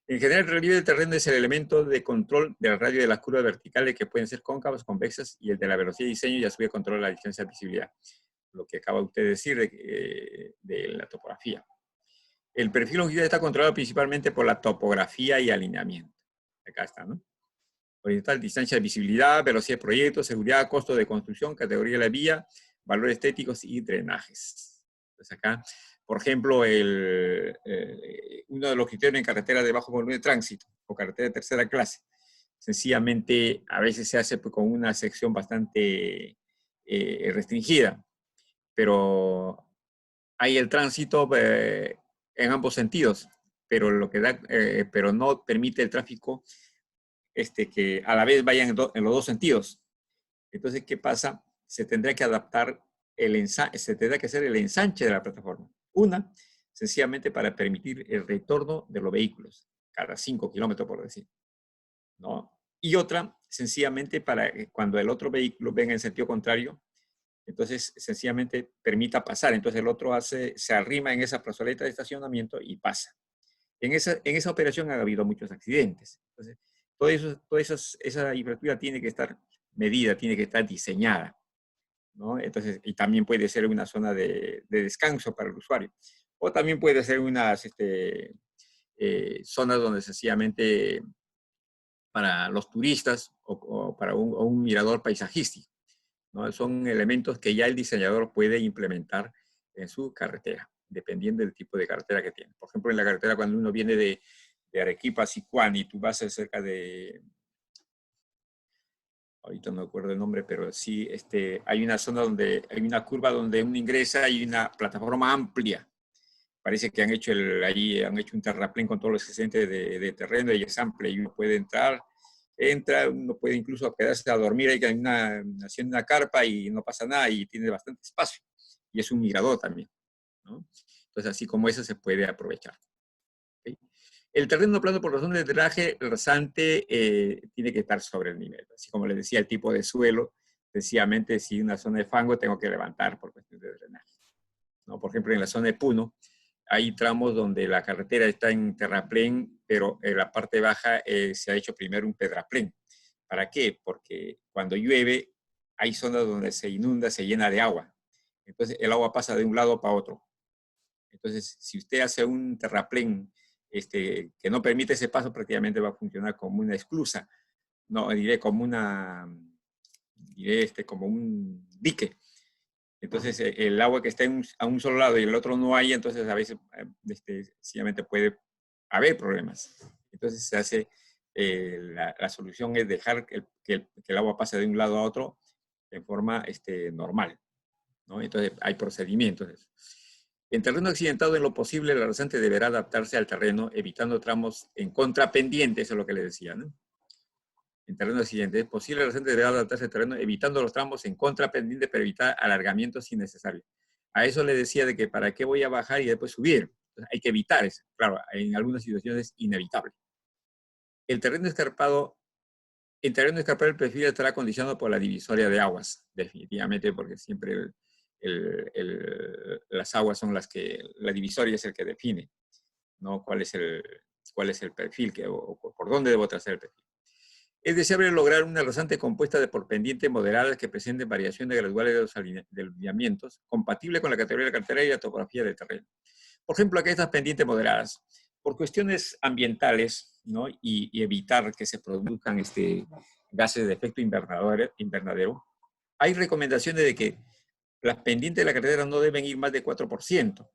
En general, el relieve del terreno es el elemento de control del radio de las curvas verticales que pueden ser cóncavas, convexas, y el de la velocidad de diseño y a su vez controla la distancia de visibilidad. Lo que acaba usted de decir de la topografía. El perfil longitudinal está controlado principalmente por la topografía y alineamiento. Acá está, ¿no? Horizontal, distancia de visibilidad, velocidad de proyecto, seguridad, costo de construcción, categoría de la vía, valores estéticos y drenajes. Entonces acá, por ejemplo, uno de los criterios en carretera de bajo volumen de tránsito o carretera de tercera clase, sencillamente a veces se hace pues, con una sección bastante restringida, pero hay el tránsito en ambos sentidos, pero pero no permite el tráfico que a la vez vayan en los dos sentidos. Entonces, ¿qué pasa? Se tendrá que adaptar se tendrá que hacer el ensanche de la plataforma. Una, sencillamente para permitir el retorno de los vehículos, cada 5 kilómetros, por decir. ¿No? Y otra, sencillamente para cuando el otro vehículo venga en sentido contrario, entonces sencillamente permita pasar. Entonces el otro se arrima en esa plazoleta de estacionamiento y pasa. En esa operación ha habido muchos accidentes. Entonces, esa infraestructura tiene que estar medida, tiene que estar diseñada, ¿no? Entonces, y también puede ser una zona de descanso para el usuario. O también puede ser unas zonas donde sencillamente para los turistas o para un mirador paisajístico, ¿no? Son elementos que ya el diseñador puede implementar en su carretera, dependiendo del tipo de carretera que tiene. Por ejemplo, en la carretera cuando uno viene Arequipa a Sicuán y tú vas cerca de, ahorita no me acuerdo el nombre, pero sí, hay una zona donde hay una curva donde uno ingresa y una plataforma amplia. Parece que han hecho allí han hecho un terraplén con todos los excedentes de terreno y es amplia y uno puede entrar, uno puede incluso quedarse a dormir ahí haciendo una carpa y no pasa nada y tiene bastante espacio. Y es un mirador también, ¿no? Entonces, así como eso se puede aprovechar. ¿Okay? El terreno plano por razón de drenaje rasante tiene que estar sobre el nivel. Así como les decía, el tipo de suelo, sencillamente si una zona de fango tengo que levantar por cuestión de drenaje, ¿no? Por ejemplo, en la zona de Puno, hay tramos donde la carretera está en terraplén, pero en la parte baja se ha hecho primero un pedraplén. ¿Para qué? Porque cuando llueve hay zonas donde se inunda, se llena de agua. Entonces el agua pasa de un lado para otro. Entonces, si usted hace un terraplén que no permite ese paso, prácticamente va a funcionar como una esclusa. No, diré como como un dique. Entonces, el agua que está a un solo lado y el otro no hay, entonces a veces sencillamente puede haber problemas. Entonces, se hace, la solución es dejar que el agua pase de un lado a otro en forma normal, ¿no? Entonces, hay procedimientos. En terreno accidentado, en lo posible, el rasante deberá adaptarse al terreno, evitando tramos en contrapendiente, eso es lo que le decía, ¿no? En terreno accidente, es posible el rasante deberá adaptarse al terreno, evitando los tramos en contrapendiente para evitar alargamientos innecesarios. A eso le decía de que para qué voy a bajar y después subir. Entonces, hay que evitar eso. Claro, en algunas situaciones es inevitable. En terreno escarpado el perfil estará condicionado por la divisoria de aguas, definitivamente, porque siempre las aguas son las que, la divisoria es el que define, ¿no? Cuál es el perfil, o por dónde debo trazar el perfil. Es deseable lograr una rasante compuesta por pendientes moderadas que presenten variaciones graduales de los alineamientos, compatible con la categoría de la carretera y la topografía del terreno. Por ejemplo, aquí estas pendientes moderadas, por cuestiones ambientales, ¿no? y evitar que se produzcan gases de efecto invernadero, hay recomendaciones de que las pendientes de la carretera no deben ir más de 4%.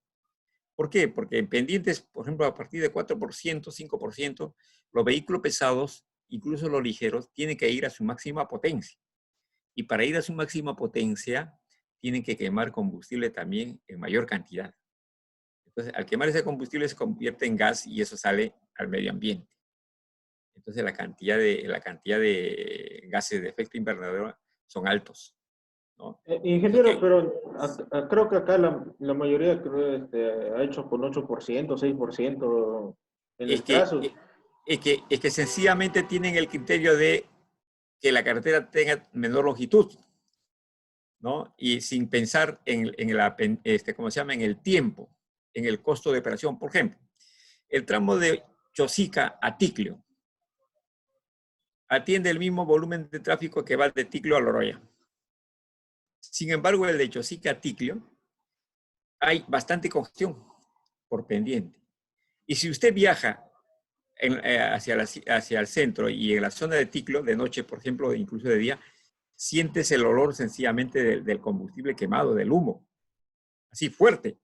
¿Por qué? Porque en pendientes, por ejemplo, a partir de 4%, 5%, los vehículos pesados, incluso los ligeros, tienen que ir a su máxima potencia. Y para ir a su máxima potencia, tienen que quemar combustible también en mayor cantidad. Entonces, al quemar ese combustible se convierte en gas y eso sale al medio ambiente. Entonces, la cantidad de gases de efecto invernadero son altos, ¿no? Ingeniero, pero creo que acá la mayoría ha hecho con 8%, 6% en el trazo. Es que sencillamente tienen el criterio de que la carretera tenga menor longitud, ¿no? Y sin pensar en ¿cómo se llama? En el tiempo, en el costo de operación. Por ejemplo, el tramo de Chosica a Ticlio atiende el mismo volumen de tráfico que va de Ticlio a Loroya. Sin embargo, el de Chosica a Ticlio hay bastante congestión por pendiente. Y si usted viaja hacia el centro y en la zona de Ticlio, de noche, por ejemplo, incluso de día, sientes el olor sencillamente del combustible quemado, del humo, así fuerte,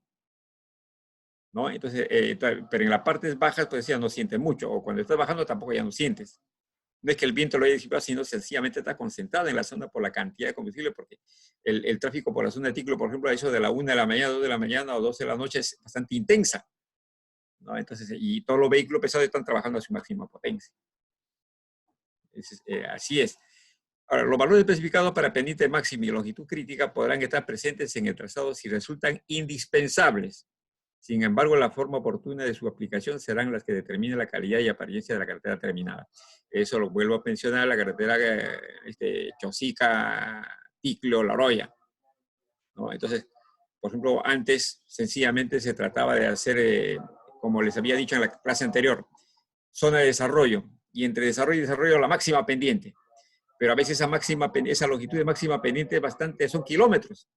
¿no? Entonces, pero en las partes bajas, pues ya no sientes mucho, o cuando estás bajando tampoco ya no sientes. No es que el viento lo haya disipado, sino sencillamente está concentrado en la zona por la cantidad de combustible, porque el tráfico por la zona de Ticlio, por ejemplo, a eso de la 1 de la mañana, 2 de la mañana o 12 de la noche es bastante intensa, ¿no? Entonces, y todos los vehículos pesados están trabajando a su máxima potencia. Así es. Ahora, los valores especificados para pendiente máxima y longitud crítica podrán estar presentes en el trazado si resultan indispensables. Sin embargo, la forma oportuna de su aplicación serán las que determinen la calidad y apariencia de la carretera terminada. Eso lo vuelvo a mencionar, la carretera Chosica, Ticlio, Loroya, ¿no? Entonces, por ejemplo, antes sencillamente se trataba de hacer, como les había dicho en la clase anterior, zona de desarrollo, y entre desarrollo y desarrollo la máxima pendiente. Pero a veces esa longitud de máxima pendiente es bastante, son kilómetros,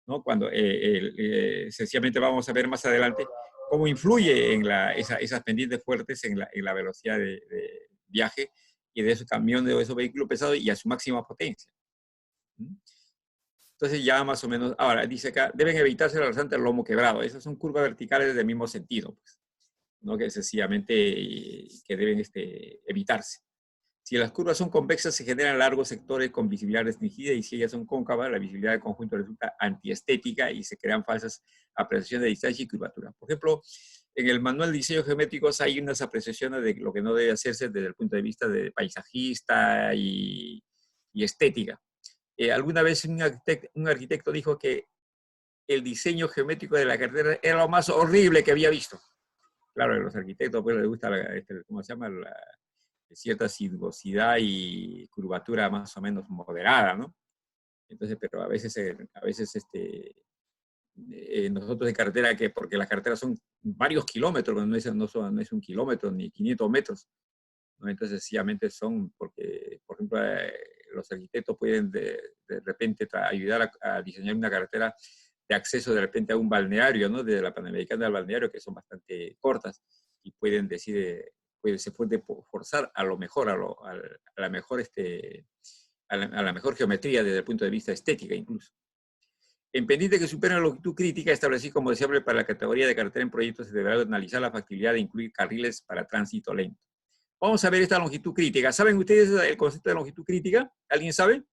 ¿no? Cuando sencillamente vamos a ver más adelante cómo influye en esas pendientes fuertes en la velocidad de viaje y de esos camiones o esos vehículos pesados y a su máxima potencia. Entonces ya más o menos, ahora dice acá, deben evitarse el rasante al lomo quebrado. Esas son curvas verticales del mismo sentido, pues, ¿no? Que sencillamente que deben evitarse. Si las curvas son convexas, se generan largos sectores con visibilidad restringida, y si ellas son cóncavas, la visibilidad del conjunto resulta antiestética y se crean falsas apreciaciones de distancia y curvatura. Por ejemplo, en el manual de diseños geométricos hay unas apreciaciones de lo que no debe hacerse desde el punto de vista de paisajista y estética. Alguna vez un arquitecto dijo que el diseño geométrico de la carretera era lo más horrible que había visto. Claro, a los arquitectos pues les gusta, ¿cómo se llama? Cierta sinuosidad y curvatura más o menos moderada, ¿no? Entonces, pero a veces nosotros en carretera, porque las carreteras son varios kilómetros, no es un kilómetro ni 500 metros, ¿no? Entonces, sencillamente son porque, por ejemplo, los arquitectos pueden de repente ayudar a diseñar una carretera de acceso de repente a un balneario, ¿no? Desde la Panamericana al balneario, que son bastante cortas, y pueden decir, se puede forzar a lo mejor, a la mejor geometría desde el punto de vista estética incluso. En pendiente que superen la longitud crítica, establecí como deseable para la categoría de carretera en proyectos, se deberá analizar la factibilidad de incluir carriles para tránsito lento. Vamos a ver esta longitud crítica. ¿Saben ustedes el concepto de longitud crítica? ¿Alguien sabe?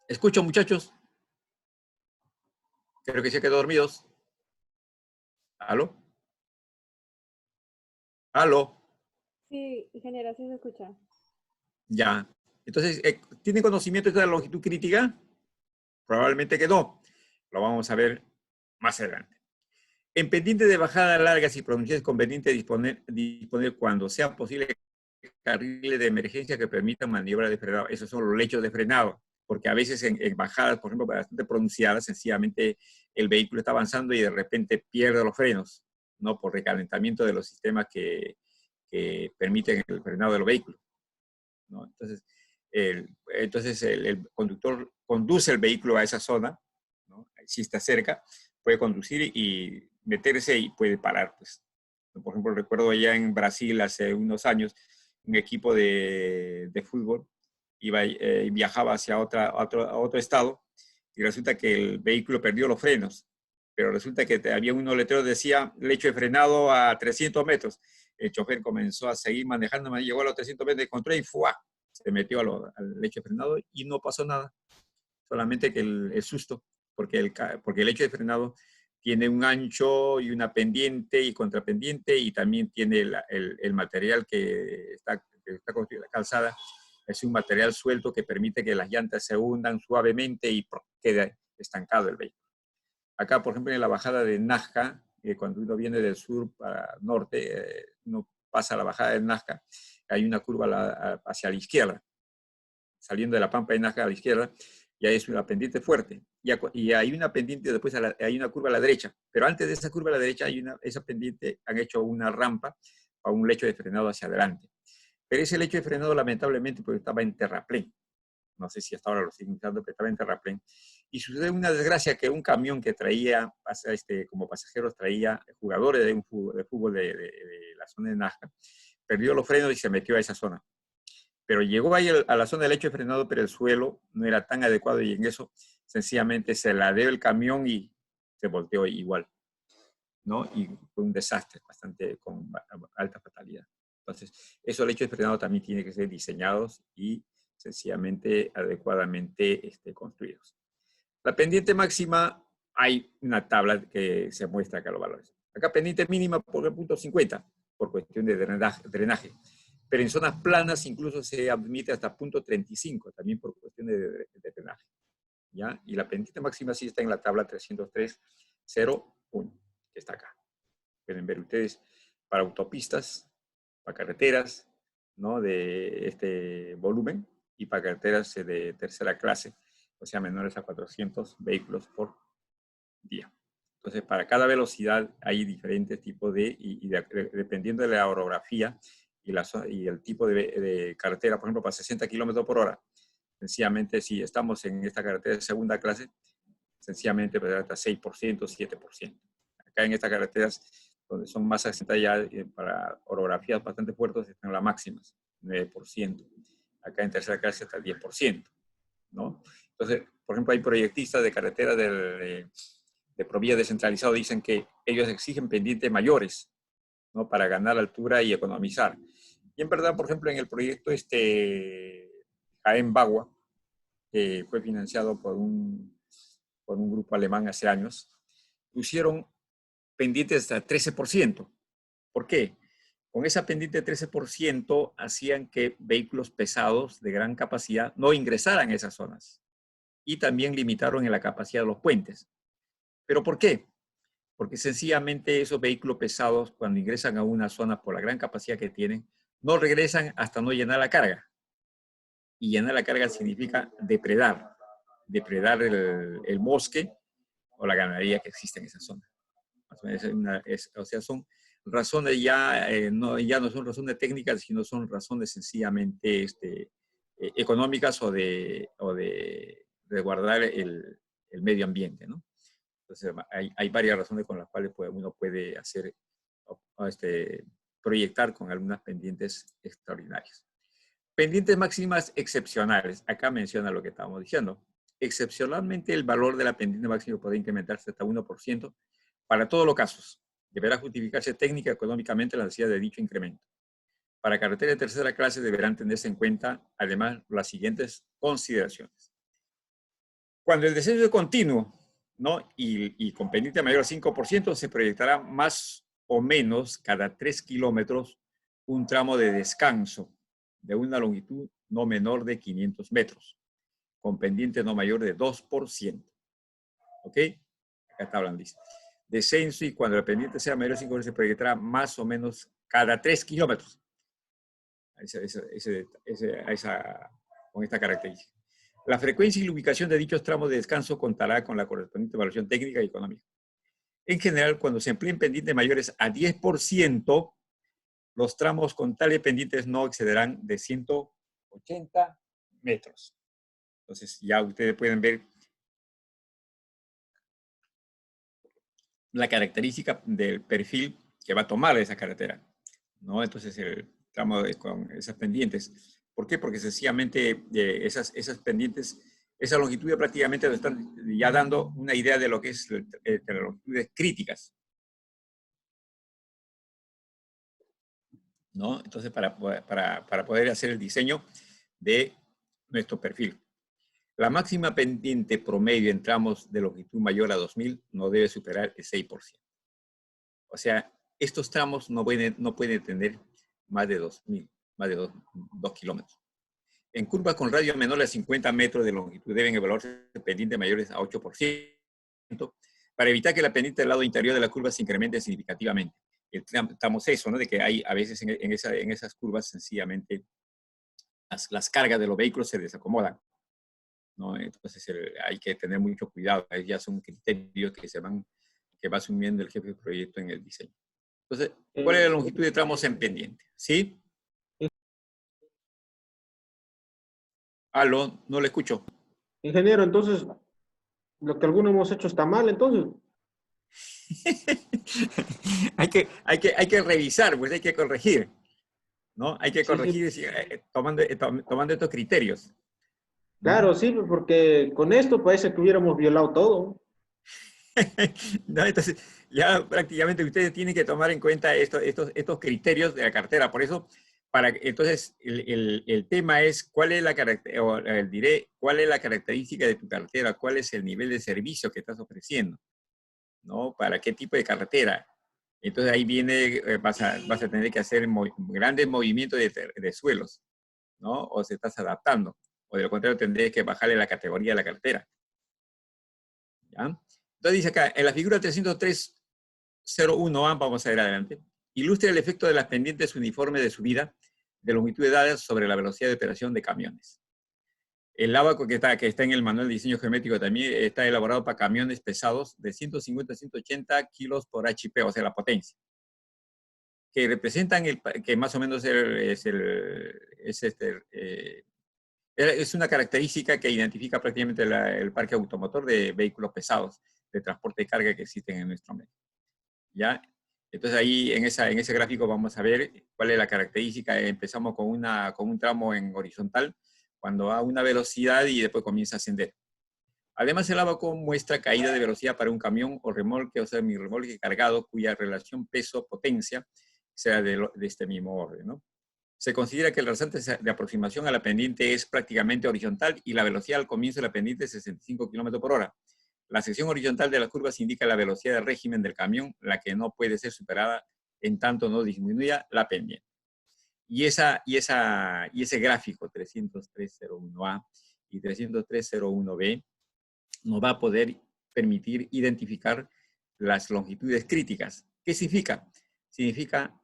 ¿Escucho, muchachos? Creo que se quedó dormidos. ¿Aló? ¿Aló? Sí, ingeniero, sí se escucha. Ya. Entonces, ¿tienen conocimiento de la longitud crítica? Probablemente que no. Lo vamos a ver más adelante. En pendiente de bajadas largas y pronunciadas, es conveniente disponer cuando sea posible carriles de emergencia que permitan maniobra de frenado. Esos son los lechos de frenado, porque a veces en bajadas, por ejemplo, bastante pronunciadas, sencillamente el vehículo está avanzando y de repente pierde los frenos, ¿no? Por recalentamiento de los sistemas que permiten el frenado de los vehículos, ¿no? Entonces el conductor conduce el vehículo a esa zona, ¿no? Si está cerca, puede conducir y meterse y puede parar, pues. Por ejemplo, recuerdo allá en Brasil hace unos años, un equipo de fútbol viajaba hacia otro estado, y resulta que el vehículo perdió los frenos, pero resulta que había unos letreros que decía lecho de frenado a 300 metros. El chofer comenzó a seguir manejando, llegó a los 300 metros de control y ¡fua! Se metió al lecho de frenado y no pasó nada. Solamente que el susto, porque el lecho de frenado tiene un ancho y una pendiente y contrapendiente, y también tiene el material que está construida la calzada. Es un material suelto que permite que las llantas se hundan suavemente y quede estancado el vehículo. Acá, por ejemplo, en la bajada de Nazca, cuando uno viene del sur para norte, uno pasa la bajada de Nazca, hay una curva hacia la izquierda, saliendo de la Pampa de Nazca a la izquierda, y ahí es una pendiente fuerte. Y hay una pendiente, después hay una curva a la derecha, pero antes de esa curva a la derecha, esa pendiente han hecho una rampa para un lecho de frenado hacia adelante. Pero ese lecho de frenado, lamentablemente, porque estaba en terraplén. No sé si hasta ahora lo siguen usando, pero estaba en terraplén. Y sucede una desgracia que un camión que traía, como pasajeros, traía jugadores de fútbol de la zona de Nazca, perdió los frenos y se metió a esa zona. Pero llegó ahí a la zona del lecho de frenado, pero el suelo no era tan adecuado, y en eso sencillamente se ladeó el camión y se volteó igual, ¿no? Y fue un desastre bastante con alta fatalidad. Entonces, esos lechos de frenado también tienen que ser diseñados y sencillamente adecuadamente construidos. La pendiente máxima, hay una tabla que se muestra acá los valores. Acá pendiente mínima por el punto 50, por cuestión de drenaje. Pero en zonas planas incluso se admite hasta punto 35, también por cuestión de drenaje, ¿ya? Y la pendiente máxima sí está en la tabla 303.01, que está acá. Pueden ver ustedes para autopistas, para carreteras, ¿no? De este volumen, y para carreteras de tercera clase, o sea, menores a 400 vehículos por día. Entonces, para cada velocidad hay diferentes tipos dependiendo de la orografía y el tipo de carretera, por ejemplo, para 60 kilómetros por hora, sencillamente, si estamos en esta carretera de segunda clase, sencillamente pues, hasta 6%, 7%. Acá en estas carreteras, donde son más accidentadas ya para orografías bastante fuertes, están las máximas, 9%. Acá en tercera clase hasta el 10%, ¿no? Entonces, por ejemplo, hay proyectistas de carretera de Provía descentralizado dicen que ellos exigen pendientes mayores, ¿no? Para ganar altura y economizar. Y en verdad, por ejemplo, en el proyecto Jaén Bagua, que fue financiado por un grupo alemán hace años, pusieron pendientes hasta 13%. ¿Por qué? Con esa pendiente de 13% hacían que vehículos pesados de gran capacidad no ingresaran a esas zonas. Y también limitaron en la capacidad de los puentes. ¿Pero por qué? Porque sencillamente esos vehículos pesados, cuando ingresan a una zona por la gran capacidad que tienen, no regresan hasta no llenar la carga. Y llenar la carga significa depredar el bosque o la ganadería que existe en esa zona. O sea, son razones ya no son razones técnicas, sino son razones sencillamente económicas o de guardar el medio ambiente, ¿no? Entonces, hay varias razones con las cuales uno puede hacer, proyectar con algunas pendientes extraordinarias. Pendientes máximas excepcionales. Acá menciona lo que estábamos diciendo. Excepcionalmente, el valor de la pendiente máxima puede incrementarse hasta 1% para todos los casos. Deberá justificarse técnica y económicamente la necesidad de dicho incremento. Para carreteras de tercera clase deberán tenerse en cuenta, además, las siguientes consideraciones. Cuando el descenso es continuo, ¿no? y con pendiente mayor al 5%, se proyectará más o menos cada 3 kilómetros un tramo de descanso de una longitud no menor de 500 metros, con pendiente no mayor de 2%. ¿Ok? Acá está hablando, dice. Descenso, y cuando la pendiente sea mayor de 5%, se proyectará más o menos cada 3 kilómetros. Con esta característica. La frecuencia y la ubicación de dichos tramos de descanso contará con la correspondiente evaluación técnica y económica. En general, cuando se empleen pendientes mayores a 10%, los tramos con tales pendientes no excederán de 180 metros. Entonces, ya ustedes pueden ver la característica del perfil que va a tomar esa carretera, ¿no? Entonces, el tramo con esas pendientes. ¿Por qué? Porque sencillamente esas pendientes, esa longitud prácticamente nos están ya dando una idea de lo que es las longitudes críticas, ¿no? Entonces, para poder hacer el diseño de nuestro perfil. La máxima pendiente promedio en tramos de longitud mayor a 2000 no debe superar el 6%. O sea, estos tramos no pueden tener más de 2000, más de 2 kilómetros. En curvas con radio menor a 50 metros de longitud deben evaluarse pendientes mayores a 8% para evitar que la pendiente del lado interior de la curva se incremente significativamente. Estamos eso, ¿no? De que hay a veces en esas curvas sencillamente las cargas de los vehículos se desacomodan, ¿no? Entonces hay que tener mucho cuidado. Ahí ya son criterios que va asumiendo el jefe de proyecto en el diseño. Entonces, ¿cuál es la longitud de tramos en pendiente? ¿Sí? Aló, no le escucho. Ingeniero, entonces, lo que algunos hemos hecho está mal, entonces. hay que revisar, pues hay que corregir, ¿no? Hay que corregir sí. Tomando estos criterios. Claro, sí, porque con esto parece que hubiéramos violado todo. No, entonces, ya prácticamente ustedes tienen que tomar en cuenta estos criterios de la cartera. Por eso, entonces, el tema es cuál es la característica de tu cartera, cuál es el nivel de servicio que estás ofreciendo, ¿no? Para qué tipo de carretera. Entonces ahí viene, vas a tener que hacer grandes movimientos de suelos, ¿no? O se estás adaptando. O de lo contrario, tendrás que bajarle la categoría de la cartera. ¿Ya? Entonces dice acá, en la figura 303.01a, vamos a ver adelante, ilustra el efecto de las pendientes uniformes de subida de longitud de dadas sobre la velocidad de operación de camiones. El ábaco que está en el manual de diseño geométrico también está elaborado para camiones pesados de 150 a 180 kilos por HP, o sea, la potencia, que representan que más o menos es una característica que identifica prácticamente el parque automotor de vehículos pesados de transporte de carga que existen en nuestro medio. ¿Ya? Entonces ahí en ese gráfico vamos a ver cuál es la característica. Empezamos con un tramo en horizontal, cuando a una velocidad y después comienza a ascender. Además, el abaco muestra caída de velocidad para un camión o remolque o semirremolque cargado cuya relación peso-potencia sea de este mismo orden, ¿no? Se considera que el rasante de aproximación a la pendiente es prácticamente horizontal y la velocidad al comienzo de la pendiente es 65 km por hora. La sección horizontal de las curvas indica la velocidad de régimen del camión, la que no puede ser superada en tanto no disminuya la pendiente. Y ese gráfico 303.01A y 303.01B nos va a poder permitir identificar las longitudes críticas. ¿Qué significa? Significa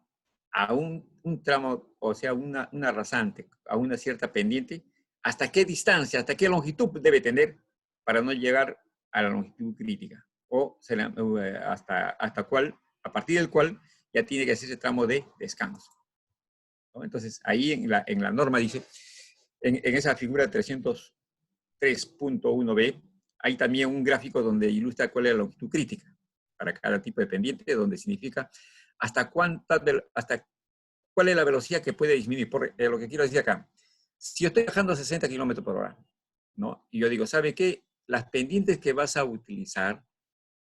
a un tramo, o sea, una rasante, a una cierta pendiente, hasta qué distancia, hasta qué longitud debe tener para no llegar a la longitud crítica, o hasta cuál, a partir del cual ya tiene que hacerse tramo de descanso, ¿no? Entonces, ahí en la norma dice, en esa figura 303.1b, hay también un gráfico donde ilustra cuál es la longitud crítica para cada tipo de pendiente, donde significa hasta cuál es la velocidad que puede disminuir. Lo que quiero decir acá, si yo estoy bajando a 60 km por hora, ¿no? Y yo digo, ¿sabe qué? Las pendientes que vas a utilizar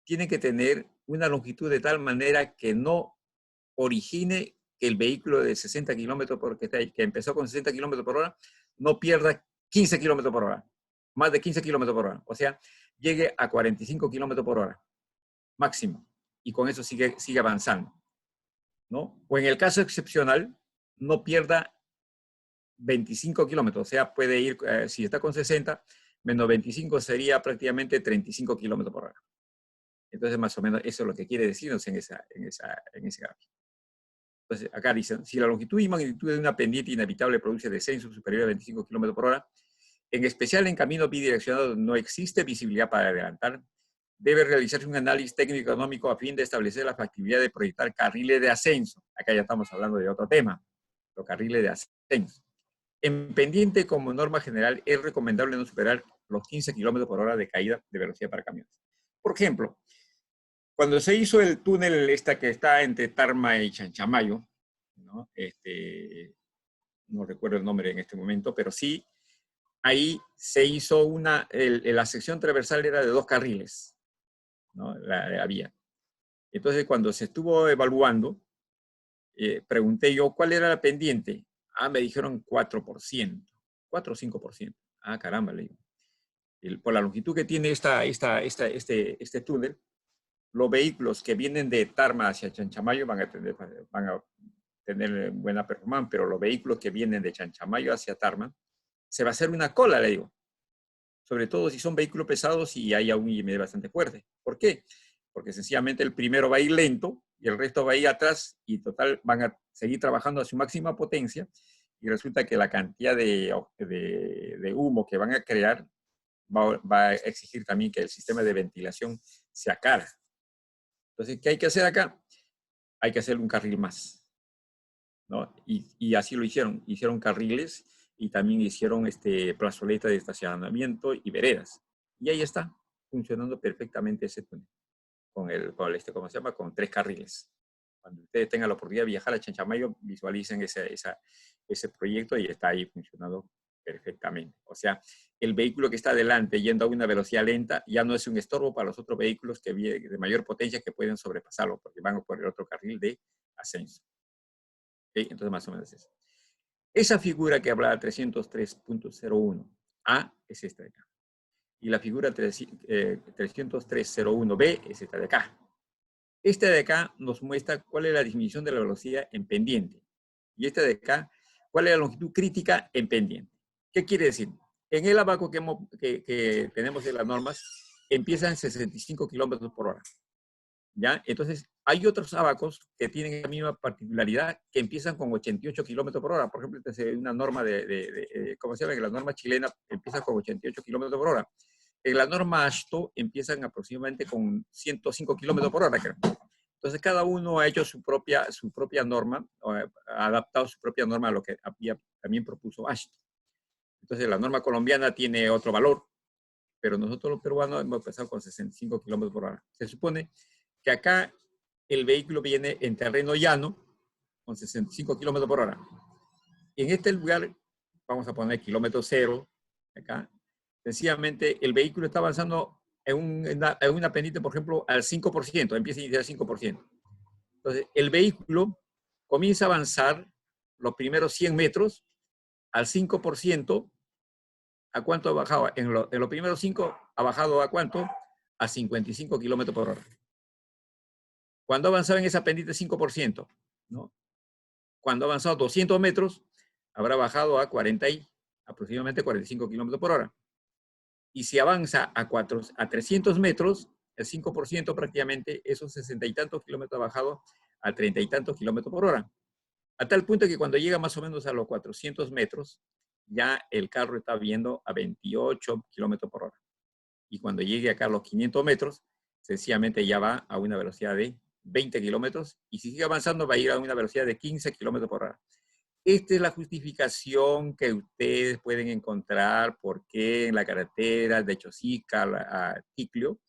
tienen que tener una longitud de tal manera que no origine que el vehículo de 60 km por hora, que empezó con 60 km por hora, no pierda 15 km por hora, más de 15 km por hora. O sea, llegue a 45 km por hora, máximo. Y con eso sigue avanzando, ¿no? O en el caso excepcional, no pierda 25 kilómetros. O sea, puede ir, si está con 60, menos 25 sería prácticamente 35 kilómetros por hora. Entonces, más o menos, eso es lo que quiere decirnos en ese gráfico. Entonces, acá dicen, si la longitud y magnitud de una pendiente inhabitable produce descenso superior a 25 km por hora, en especial en caminos bidireccionados no existe visibilidad para adelantar, debe realizarse un análisis técnico-económico a fin de establecer la factibilidad de proyectar carriles de ascenso. Acá ya estamos hablando de otro tema, los carriles de ascenso. En pendiente, como norma general, es recomendable no superar los 15 km por hora de caída de velocidad para camiones. Por ejemplo, cuando se hizo el túnel que está entre Tarma y Chanchamayo, ¿no? No recuerdo el nombre en este momento, pero sí, ahí se hizo la sección transversal era de 2 carriles, ¿no? La vía. Entonces, cuando se estuvo evaluando, pregunté yo, ¿cuál era la pendiente? Ah, me dijeron 4%, 4 o 5%. Ah, caramba, le digo. Por la longitud que tiene este túnel, los vehículos que vienen de Tarma hacia Chanchamayo van a tener buena performance, pero los vehículos que vienen de Chanchamayo hacia Tarma, se va a hacer una cola, le digo. Sobre todo si son vehículos pesados y hay un IMD bastante fuerte. ¿Por qué? Porque sencillamente el primero va a ir lento y el resto va a ir atrás y total van a seguir trabajando a su máxima potencia y resulta que la cantidad de humo que van a crear va a exigir también que el sistema de ventilación se acara. Entonces, ¿qué hay que hacer acá? Hay que hacer un carril más, ¿no? Y así lo hicieron. Hicieron carriles y también hicieron plazoletas de estacionamiento y veredas. Y ahí está, funcionando perfectamente ese túnel. ¿Cómo se llama? Con 3 carriles. Cuando ustedes tengan la oportunidad de viajar a Chanchamayo, visualicen ese proyecto y está ahí funcionando perfectamente. O sea, el vehículo que está adelante yendo a una velocidad lenta ya no es un estorbo para los otros vehículos que vienen de mayor potencia que pueden sobrepasarlo porque van por el otro carril de ascenso. ¿Okay? Entonces, más o menos es eso. Esa figura que hablaba 303.01A es esta de acá. Y la figura 303.01B es esta de acá. Esta de acá nos muestra cuál es la disminución de la velocidad en pendiente. Y esta de acá, cuál es la longitud crítica en pendiente. ¿Qué quiere decir? En el abaco que tenemos en las normas, empiezan 65 kilómetros por hora. ¿Ya? Entonces, hay otros abacos que tienen la misma particularidad, que empiezan con 88 kilómetros por hora. Por ejemplo, una norma ¿cómo se llama? Que la norma chilena empieza con 88 kilómetros por hora. En la norma AASHTO empiezan aproximadamente con 105 kilómetros por hora, creo. Entonces, cada uno ha hecho su propia norma, ha adaptado su propia norma a lo que también propuso AASHTO. Entonces, la norma colombiana tiene otro valor, pero nosotros los peruanos hemos empezado con 65 kilómetros por hora. Se supone que acá el vehículo viene en terreno llano con 65 kilómetros por hora. En este lugar vamos a poner kilómetro 0, acá, sencillamente el vehículo está avanzando en una pendiente, por ejemplo, al 5%, empieza a iniciar al 5%. Entonces, el vehículo comienza a avanzar los primeros 100 metros al 5%. ¿A cuánto ha bajado? En los primeros 5 ha bajado ¿a cuánto? A 55 kilómetros por hora. Cuando ha avanzado en esa pendiente 5%, ¿no? Cuando ha avanzado 200 metros, habrá bajado a aproximadamente 45 kilómetros por hora. Y si avanza a 300 metros, el 5% prácticamente, esos 60 y tantos kilómetros ha bajado a 30 y tantos kilómetros por hora. A tal punto que cuando llega más o menos a los 400 metros, ya el carro está viendo a 28 kilómetros por hora. Y cuando llegue acá a los 500 metros, sencillamente ya va a una velocidad de 20 kilómetros, y si sigue avanzando va a ir a una velocidad de 15 kilómetros por hora. Esta es la justificación que ustedes pueden encontrar por qué en la carretera de Chosica a Ticlio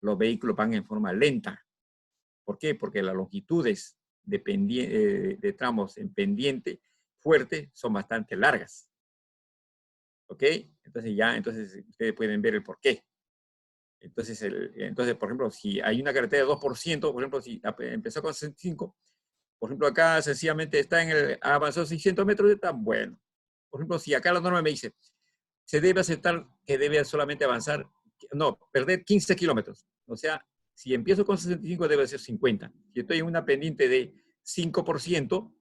los vehículos van en forma lenta. ¿Por qué? Porque las longitudes de tramos en pendiente fuerte son bastante largas. ¿Ok? Entonces ustedes pueden ver el por qué. Entonces, por ejemplo, si hay una carretera de 2%, por ejemplo, si empezó con 65, por ejemplo, acá sencillamente ha avanzado 600 metros, está bueno. Por ejemplo, si acá la norma me dice, se debe aceptar que debe solamente avanzar, no, perder 15 kilómetros. O sea, si empiezo con 65 debe ser 50. Si estoy en una pendiente de 5%,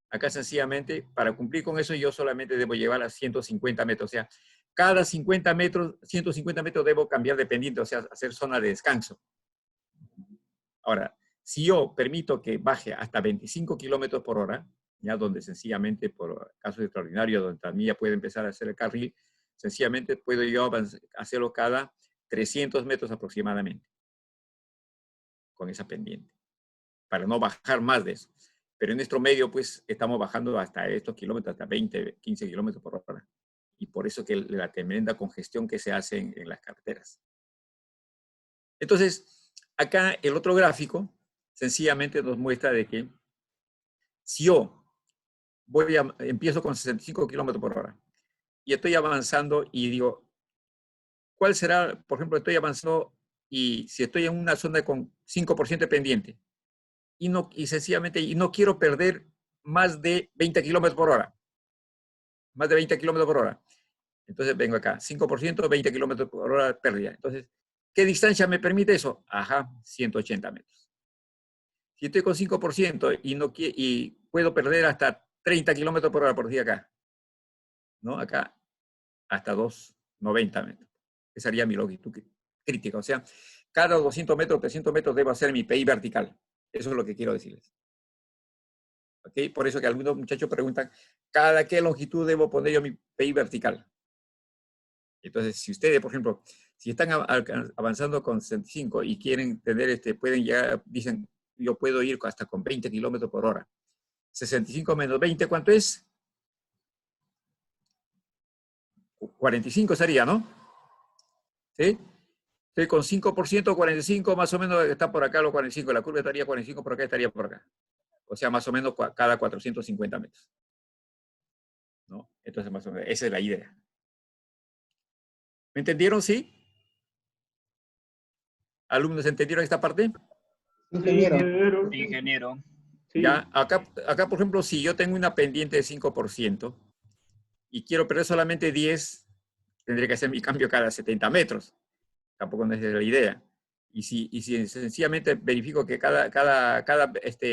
acá sencillamente, para cumplir con eso, yo solamente debo llevar a 150 metros. O sea, cada 150 metros debo cambiar de pendiente, o sea, hacer zona de descanso. Ahora, si yo permito que baje hasta 25 kilómetros por hora, ya donde sencillamente por casos extraordinarios, donde también ya puede empezar a hacer el carril, sencillamente puedo yo hacerlo cada 300 metros aproximadamente, con esa pendiente, para no bajar más de eso. Pero en nuestro medio, pues, estamos bajando hasta estos kilómetros, hasta 20, 15 kilómetros por hora. Y por eso que la tremenda congestión que se hace en las carreteras. Entonces, acá el otro gráfico sencillamente nos muestra de que si yo empiezo con 65 kilómetros por hora y estoy avanzando y digo, ¿cuál será? Por ejemplo, estoy avanzando y si estoy en una zona con 5% de pendiente y sencillamente no quiero perder más de 20 kilómetros por hora. Más de 20 kilómetros por hora. Entonces vengo acá, 5%, 20 kilómetros por hora pérdida. Entonces, ¿qué distancia me permite eso? Ajá, 180 metros. Si estoy con 5% y puedo perder hasta 30 kilómetros por hora, por decir acá, ¿no? Acá, hasta 290 metros. Esa sería mi longitud crítica. O sea, cada 200 metros, 300 metros debo hacer mi PI vertical. Eso es lo que quiero decirles. ¿Ok? Por eso que algunos muchachos preguntan, ¿cada qué longitud debo poner yo mi PI vertical? Entonces, si ustedes, por ejemplo, si están avanzando con 65 y quieren tener, pueden llegar, dicen, yo puedo ir hasta con 20 kilómetros por hora. 65 menos 20, ¿cuánto es? 45 sería, ¿no? ¿Sí? Estoy con 5%, 45, más o menos está por acá los 45. La curva estaría 45, por acá estaría por acá. O sea, más o menos cada 450 metros. ¿No? Entonces, más o menos, esa es la idea. ¿Me entendieron? ¿Sí? ¿Alumnos entendieron esta parte? Ingeniero. Ingeniero. Sí. Ya, acá, por ejemplo, si yo tengo una pendiente de 5% y quiero perder solamente 10, tendré que hacer mi cambio cada 70 metros. Tampoco no es la idea. Y si sencillamente verifico que cada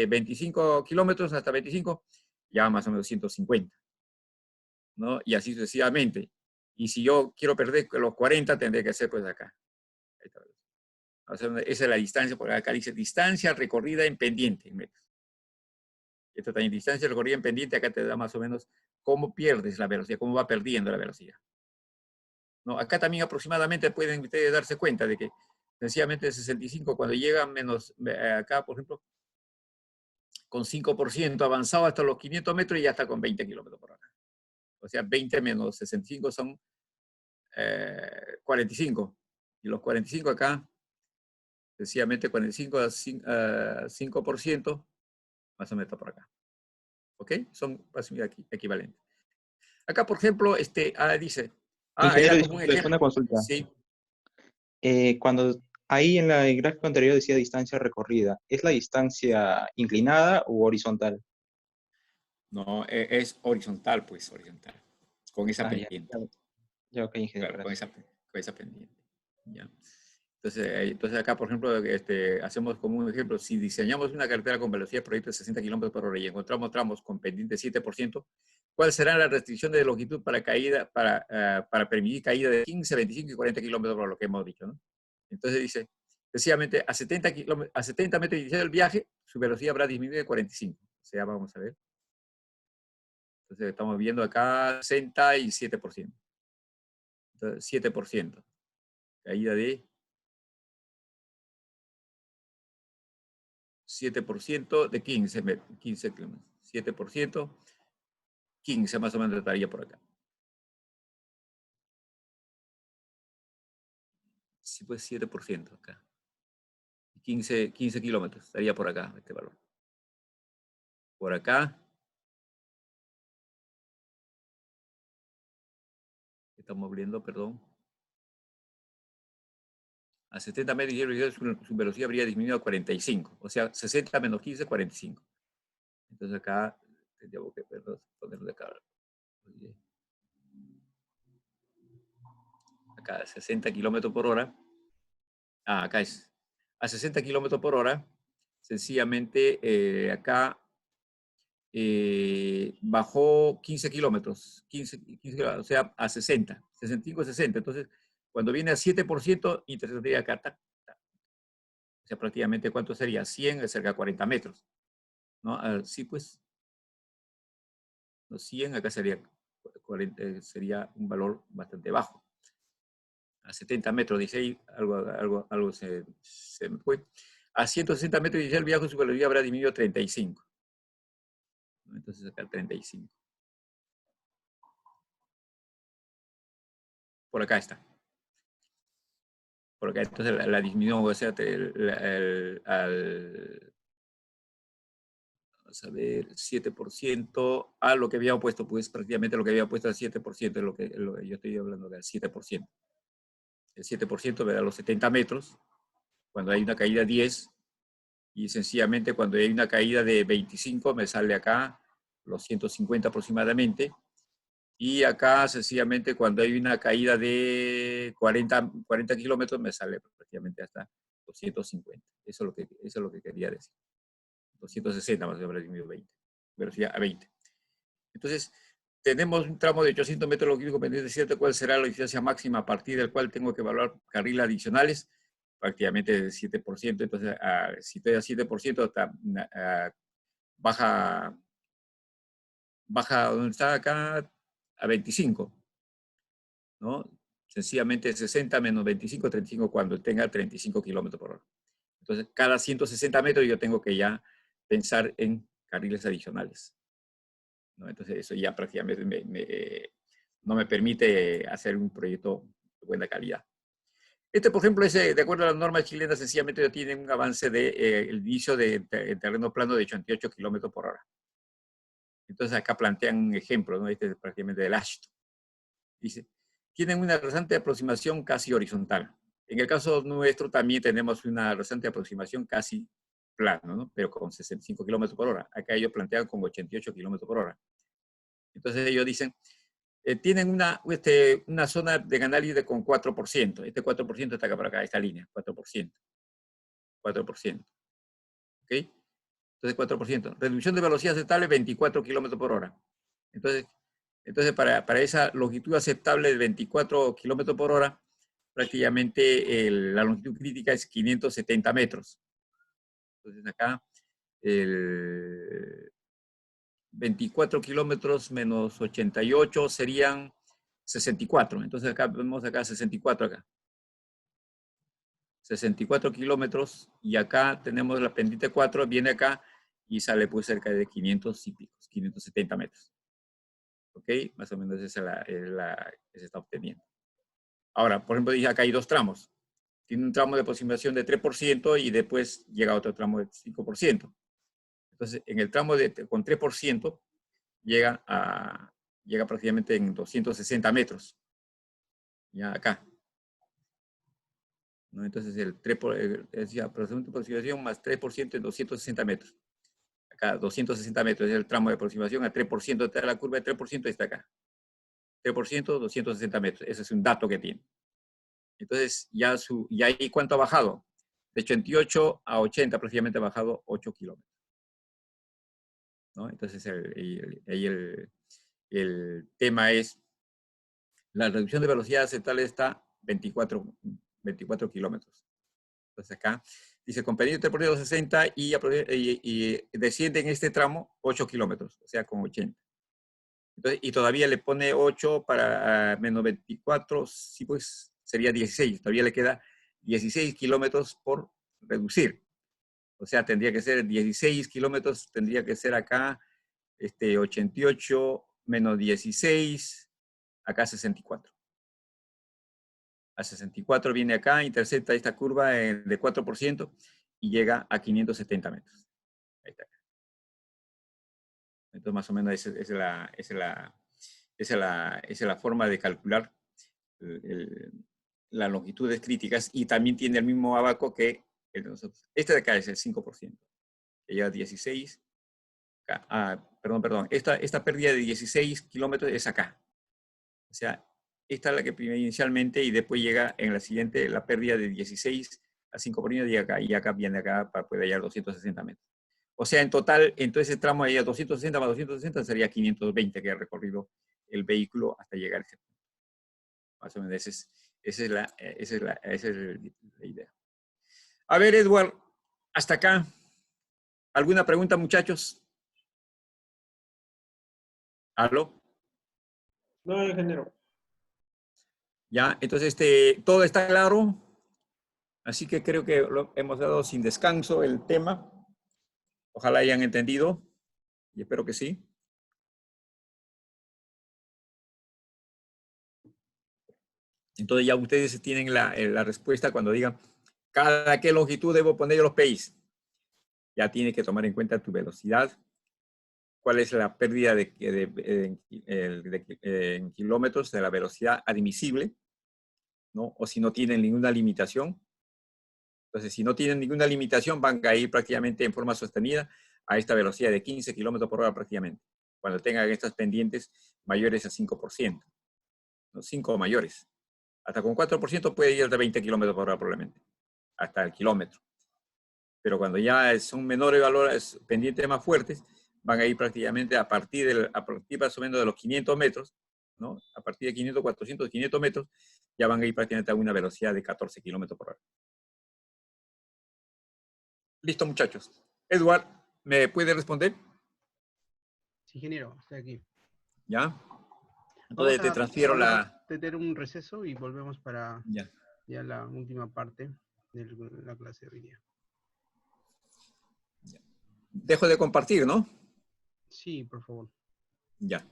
25 kilómetros hasta 25, ya más o menos 150. ¿No? Y así sucesivamente. Y si yo quiero perder los 40, tendré que hacer pues acá. O sea, esa es la distancia, porque acá dice distancia recorrida en pendiente en metros. Esto también, distancia recorrida en pendiente, acá te da más o menos cómo pierdes la velocidad, cómo va perdiendo la velocidad. ¿No? Acá también aproximadamente pueden ustedes darse cuenta de que sencillamente 65, cuando llega menos, acá por ejemplo, con 5% avanzado hasta los 500 metros y ya está con 20 kilómetros por hora. O sea, 20 menos 65 son 45. Y los 45 acá, sencillamente 45 a 5%, más o menos por acá. ¿Ok? Son equivalentes. Acá, por ejemplo, dice, Ingeniero, era como un disculpe, ejemplo. una consulta. Sí. Cuando ahí en el gráfico anterior decía distancia recorrida, ¿es la distancia inclinada u horizontal? No, es horizontal, pues, horizontal. Con esa Ya, pendiente. ya, ok, ingeniero, Claro, gracias. con esa pendiente. Ya. Entonces acá, por ejemplo, hacemos como un ejemplo, si diseñamos una carretera con velocidad de proyecto de 60 kilómetros por hora y encontramos tramos con pendiente 7%, ¿cuál será la restricción de longitud para para permitir caída de 15, 25 y 40 kilómetros por lo que hemos dicho, ¿no? Entonces dice, sencillamente, a 70 metros inicial del viaje, su velocidad habrá disminuido de 45. O sea, vamos a ver. Entonces estamos viendo acá 67%. Entonces, 7%. Caída de 7% de 15 kilómetros. 7%, 15 más o menos estaría por acá. Sí, pues 7% acá. 15 kilómetros estaría por acá este valor. Por acá. Estamos viendo, perdón. A 70 metros su velocidad habría disminuido a 45. O sea, 60 menos 15, 45. Entonces acá tendríamos que ponerlo de acá. Acá 60 kilómetros por hora. Acá es a 60 kilómetros por hora. Sencillamente acá bajó 15 kilómetros, 15 kilómetros, o sea, a 60, 65, 60. Entonces, cuando viene a 7%, interceptaría acá. O sea, prácticamente, ¿cuánto sería? 100, cerca de 40 metros. ¿No? Sí, pues, los 100 acá sería, 40, sería un valor bastante bajo. A 70 metros, dice ahí, algo se me fue. A 160 metros, dice el viaje, su velocidad habrá disminuido a 35. Entonces acá 35. Por acá está. Por acá, entonces la disminución, o sea, vamos a ver, 7% a lo que había puesto, pues prácticamente lo que había puesto al 7%, es lo que yo estoy hablando del 7%. El 7% me da los 70 metros, cuando hay una caída de 10, y sencillamente cuando hay una caída de 25 me sale acá los 150 aproximadamente, y acá sencillamente cuando hay una caída de 40 kilómetros me sale prácticamente hasta 250. Eso es lo que quería decir. 260 más o menos, disminuido 20. Velocidad a 20. Entonces, tenemos un tramo de 800 metros longitudinales pendiente, ¿cierto? ¿Cuál será la distancia máxima a partir del cual tengo que evaluar carriles adicionales? Prácticamente del 7%. Entonces, si estoy a 7%, hasta, baja, ¿dónde está acá? A 25. ¿No? Sencillamente 60 menos 25, 35 cuando tenga 35 kilómetros por hora. Entonces, cada 160 metros yo tengo que ya pensar en carriles adicionales, ¿no? Entonces, eso ya prácticamente no me permite hacer un proyecto de buena calidad. Por ejemplo, de acuerdo a las normas chilenas, sencillamente ya tiene un avance de el inicio de terreno plano de 88 kilómetros por hora. Entonces, acá plantean un ejemplo, ¿no? Este es prácticamente del Ashton. Dice, tienen una rasante aproximación casi horizontal. En el caso nuestro también tenemos una rasante aproximación casi plano, ¿no? Pero con 65 kilómetros por hora. Acá ellos plantean con 88 kilómetros por hora. Entonces ellos dicen, tienen una zona de canal libre con 4%. Este 4% está acá por acá, esta línea, 4%. 4%. ¿Ok? Entonces 4%. Reducción de velocidad aceptable, 24 kilómetros por hora. Entonces para esa longitud aceptable de 24 kilómetros por hora, prácticamente la longitud crítica es 570 metros. Entonces acá, 24 kilómetros menos 88 serían 64. Entonces acá vemos acá 64 acá. 64 kilómetros y acá tenemos la pendiente 4, viene acá y sale pues cerca de 500 y pico, 570 metros. ¿Ok? Más o menos esa es la que se está obteniendo. Ahora, por ejemplo, dije acá hay dos tramos. Tiene un tramo de aproximación de 3% y después llega otro tramo de 5%. Entonces, en el tramo con 3% llega prácticamente en 260 metros. ya acá. ¿No? Entonces el 3%, decía, aproximación de aproximación más 3% en 260 metros. Acá 260 metros es el tramo de aproximación a 3%, está la curva de 3% está acá. 3%, 260 metros. Ese es un dato que tiene. Entonces, ya ahí ¿cuánto ha bajado? De 88 a 80 aproximadamente ha bajado 8 kilómetros. ¿No? Entonces, el tema es, la reducción de velocidad aceptable está 24 kilómetros. Entonces acá dice, con pendiente por 60 y desciende en este tramo 8 kilómetros, o sea, con 80. Entonces, y todavía le pone 8 para menos 24, sí, pues sería 16. Todavía le queda 16 kilómetros por reducir. O sea, tendría que ser 16 kilómetros, tendría que ser acá 88 menos 16, acá 64. A 64 viene acá, intercepta esta curva de 4% y llega a 570 metros. Ahí está. Entonces, más o menos esa es la forma de calcular las longitudes críticas, y también tiene el mismo abaco que el de nosotros. Este de acá es el 5%, que llega a 16. Perdón. Esta pérdida de 16 kilómetros es acá. O sea, esta es la que inicialmente, y después llega en la siguiente la pérdida de 16 a 5%, y acá viene acá para poder hallar 260 metros. O sea, en total, en todo ese tramo ahí a 260 más 260 sería 520 que ha recorrido el vehículo hasta llegar a ese punto. Más o menos esa es la idea. A ver, Edward, hasta acá. ¿Alguna pregunta, muchachos? ¿Aló? No, ingeniero. Ya, entonces todo está claro. Así que creo que lo hemos dado sin descanso el tema. Ojalá hayan entendido y espero que sí. Entonces ya ustedes tienen la respuesta cuando digan cada qué longitud debo poner los PIs. Ya tiene que tomar en cuenta tu velocidad, cuál es la pérdida en kilómetros de la velocidad admisible, ¿no? O si no tienen ninguna limitación. Entonces, si no tienen ninguna limitación, van a ir prácticamente en forma sostenida a esta velocidad de 15 kilómetros por hora prácticamente, cuando tengan estas pendientes mayores a 5%, ¿no? 5 o mayores. Hasta con 4% puede ir hasta 20 kilómetros por hora probablemente, hasta el kilómetro. Pero cuando ya son menores valores, pendientes más fuertes, van a ir prácticamente a partir más o menos de los 500 metros, ¿no? A partir de 500, 400, 500 metros, ya van a ir prácticamente a una velocidad de 14 kilómetros por hora. Listo, muchachos. Edward, ¿me puede responder? Sí, ingeniero, estoy aquí. ¿Ya? Entonces te transfiero vamos a tener un receso y volvemos para ya la última parte de la clase de hoy día. Dejo de compartir, ¿no? Sí, por favor. Ya.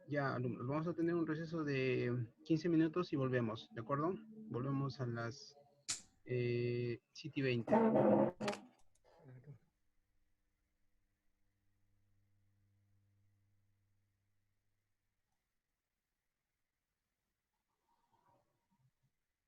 Ya, alumnos, vamos a tener un receso de 15 minutos y volvemos, ¿de acuerdo? Volvemos a las 7:20.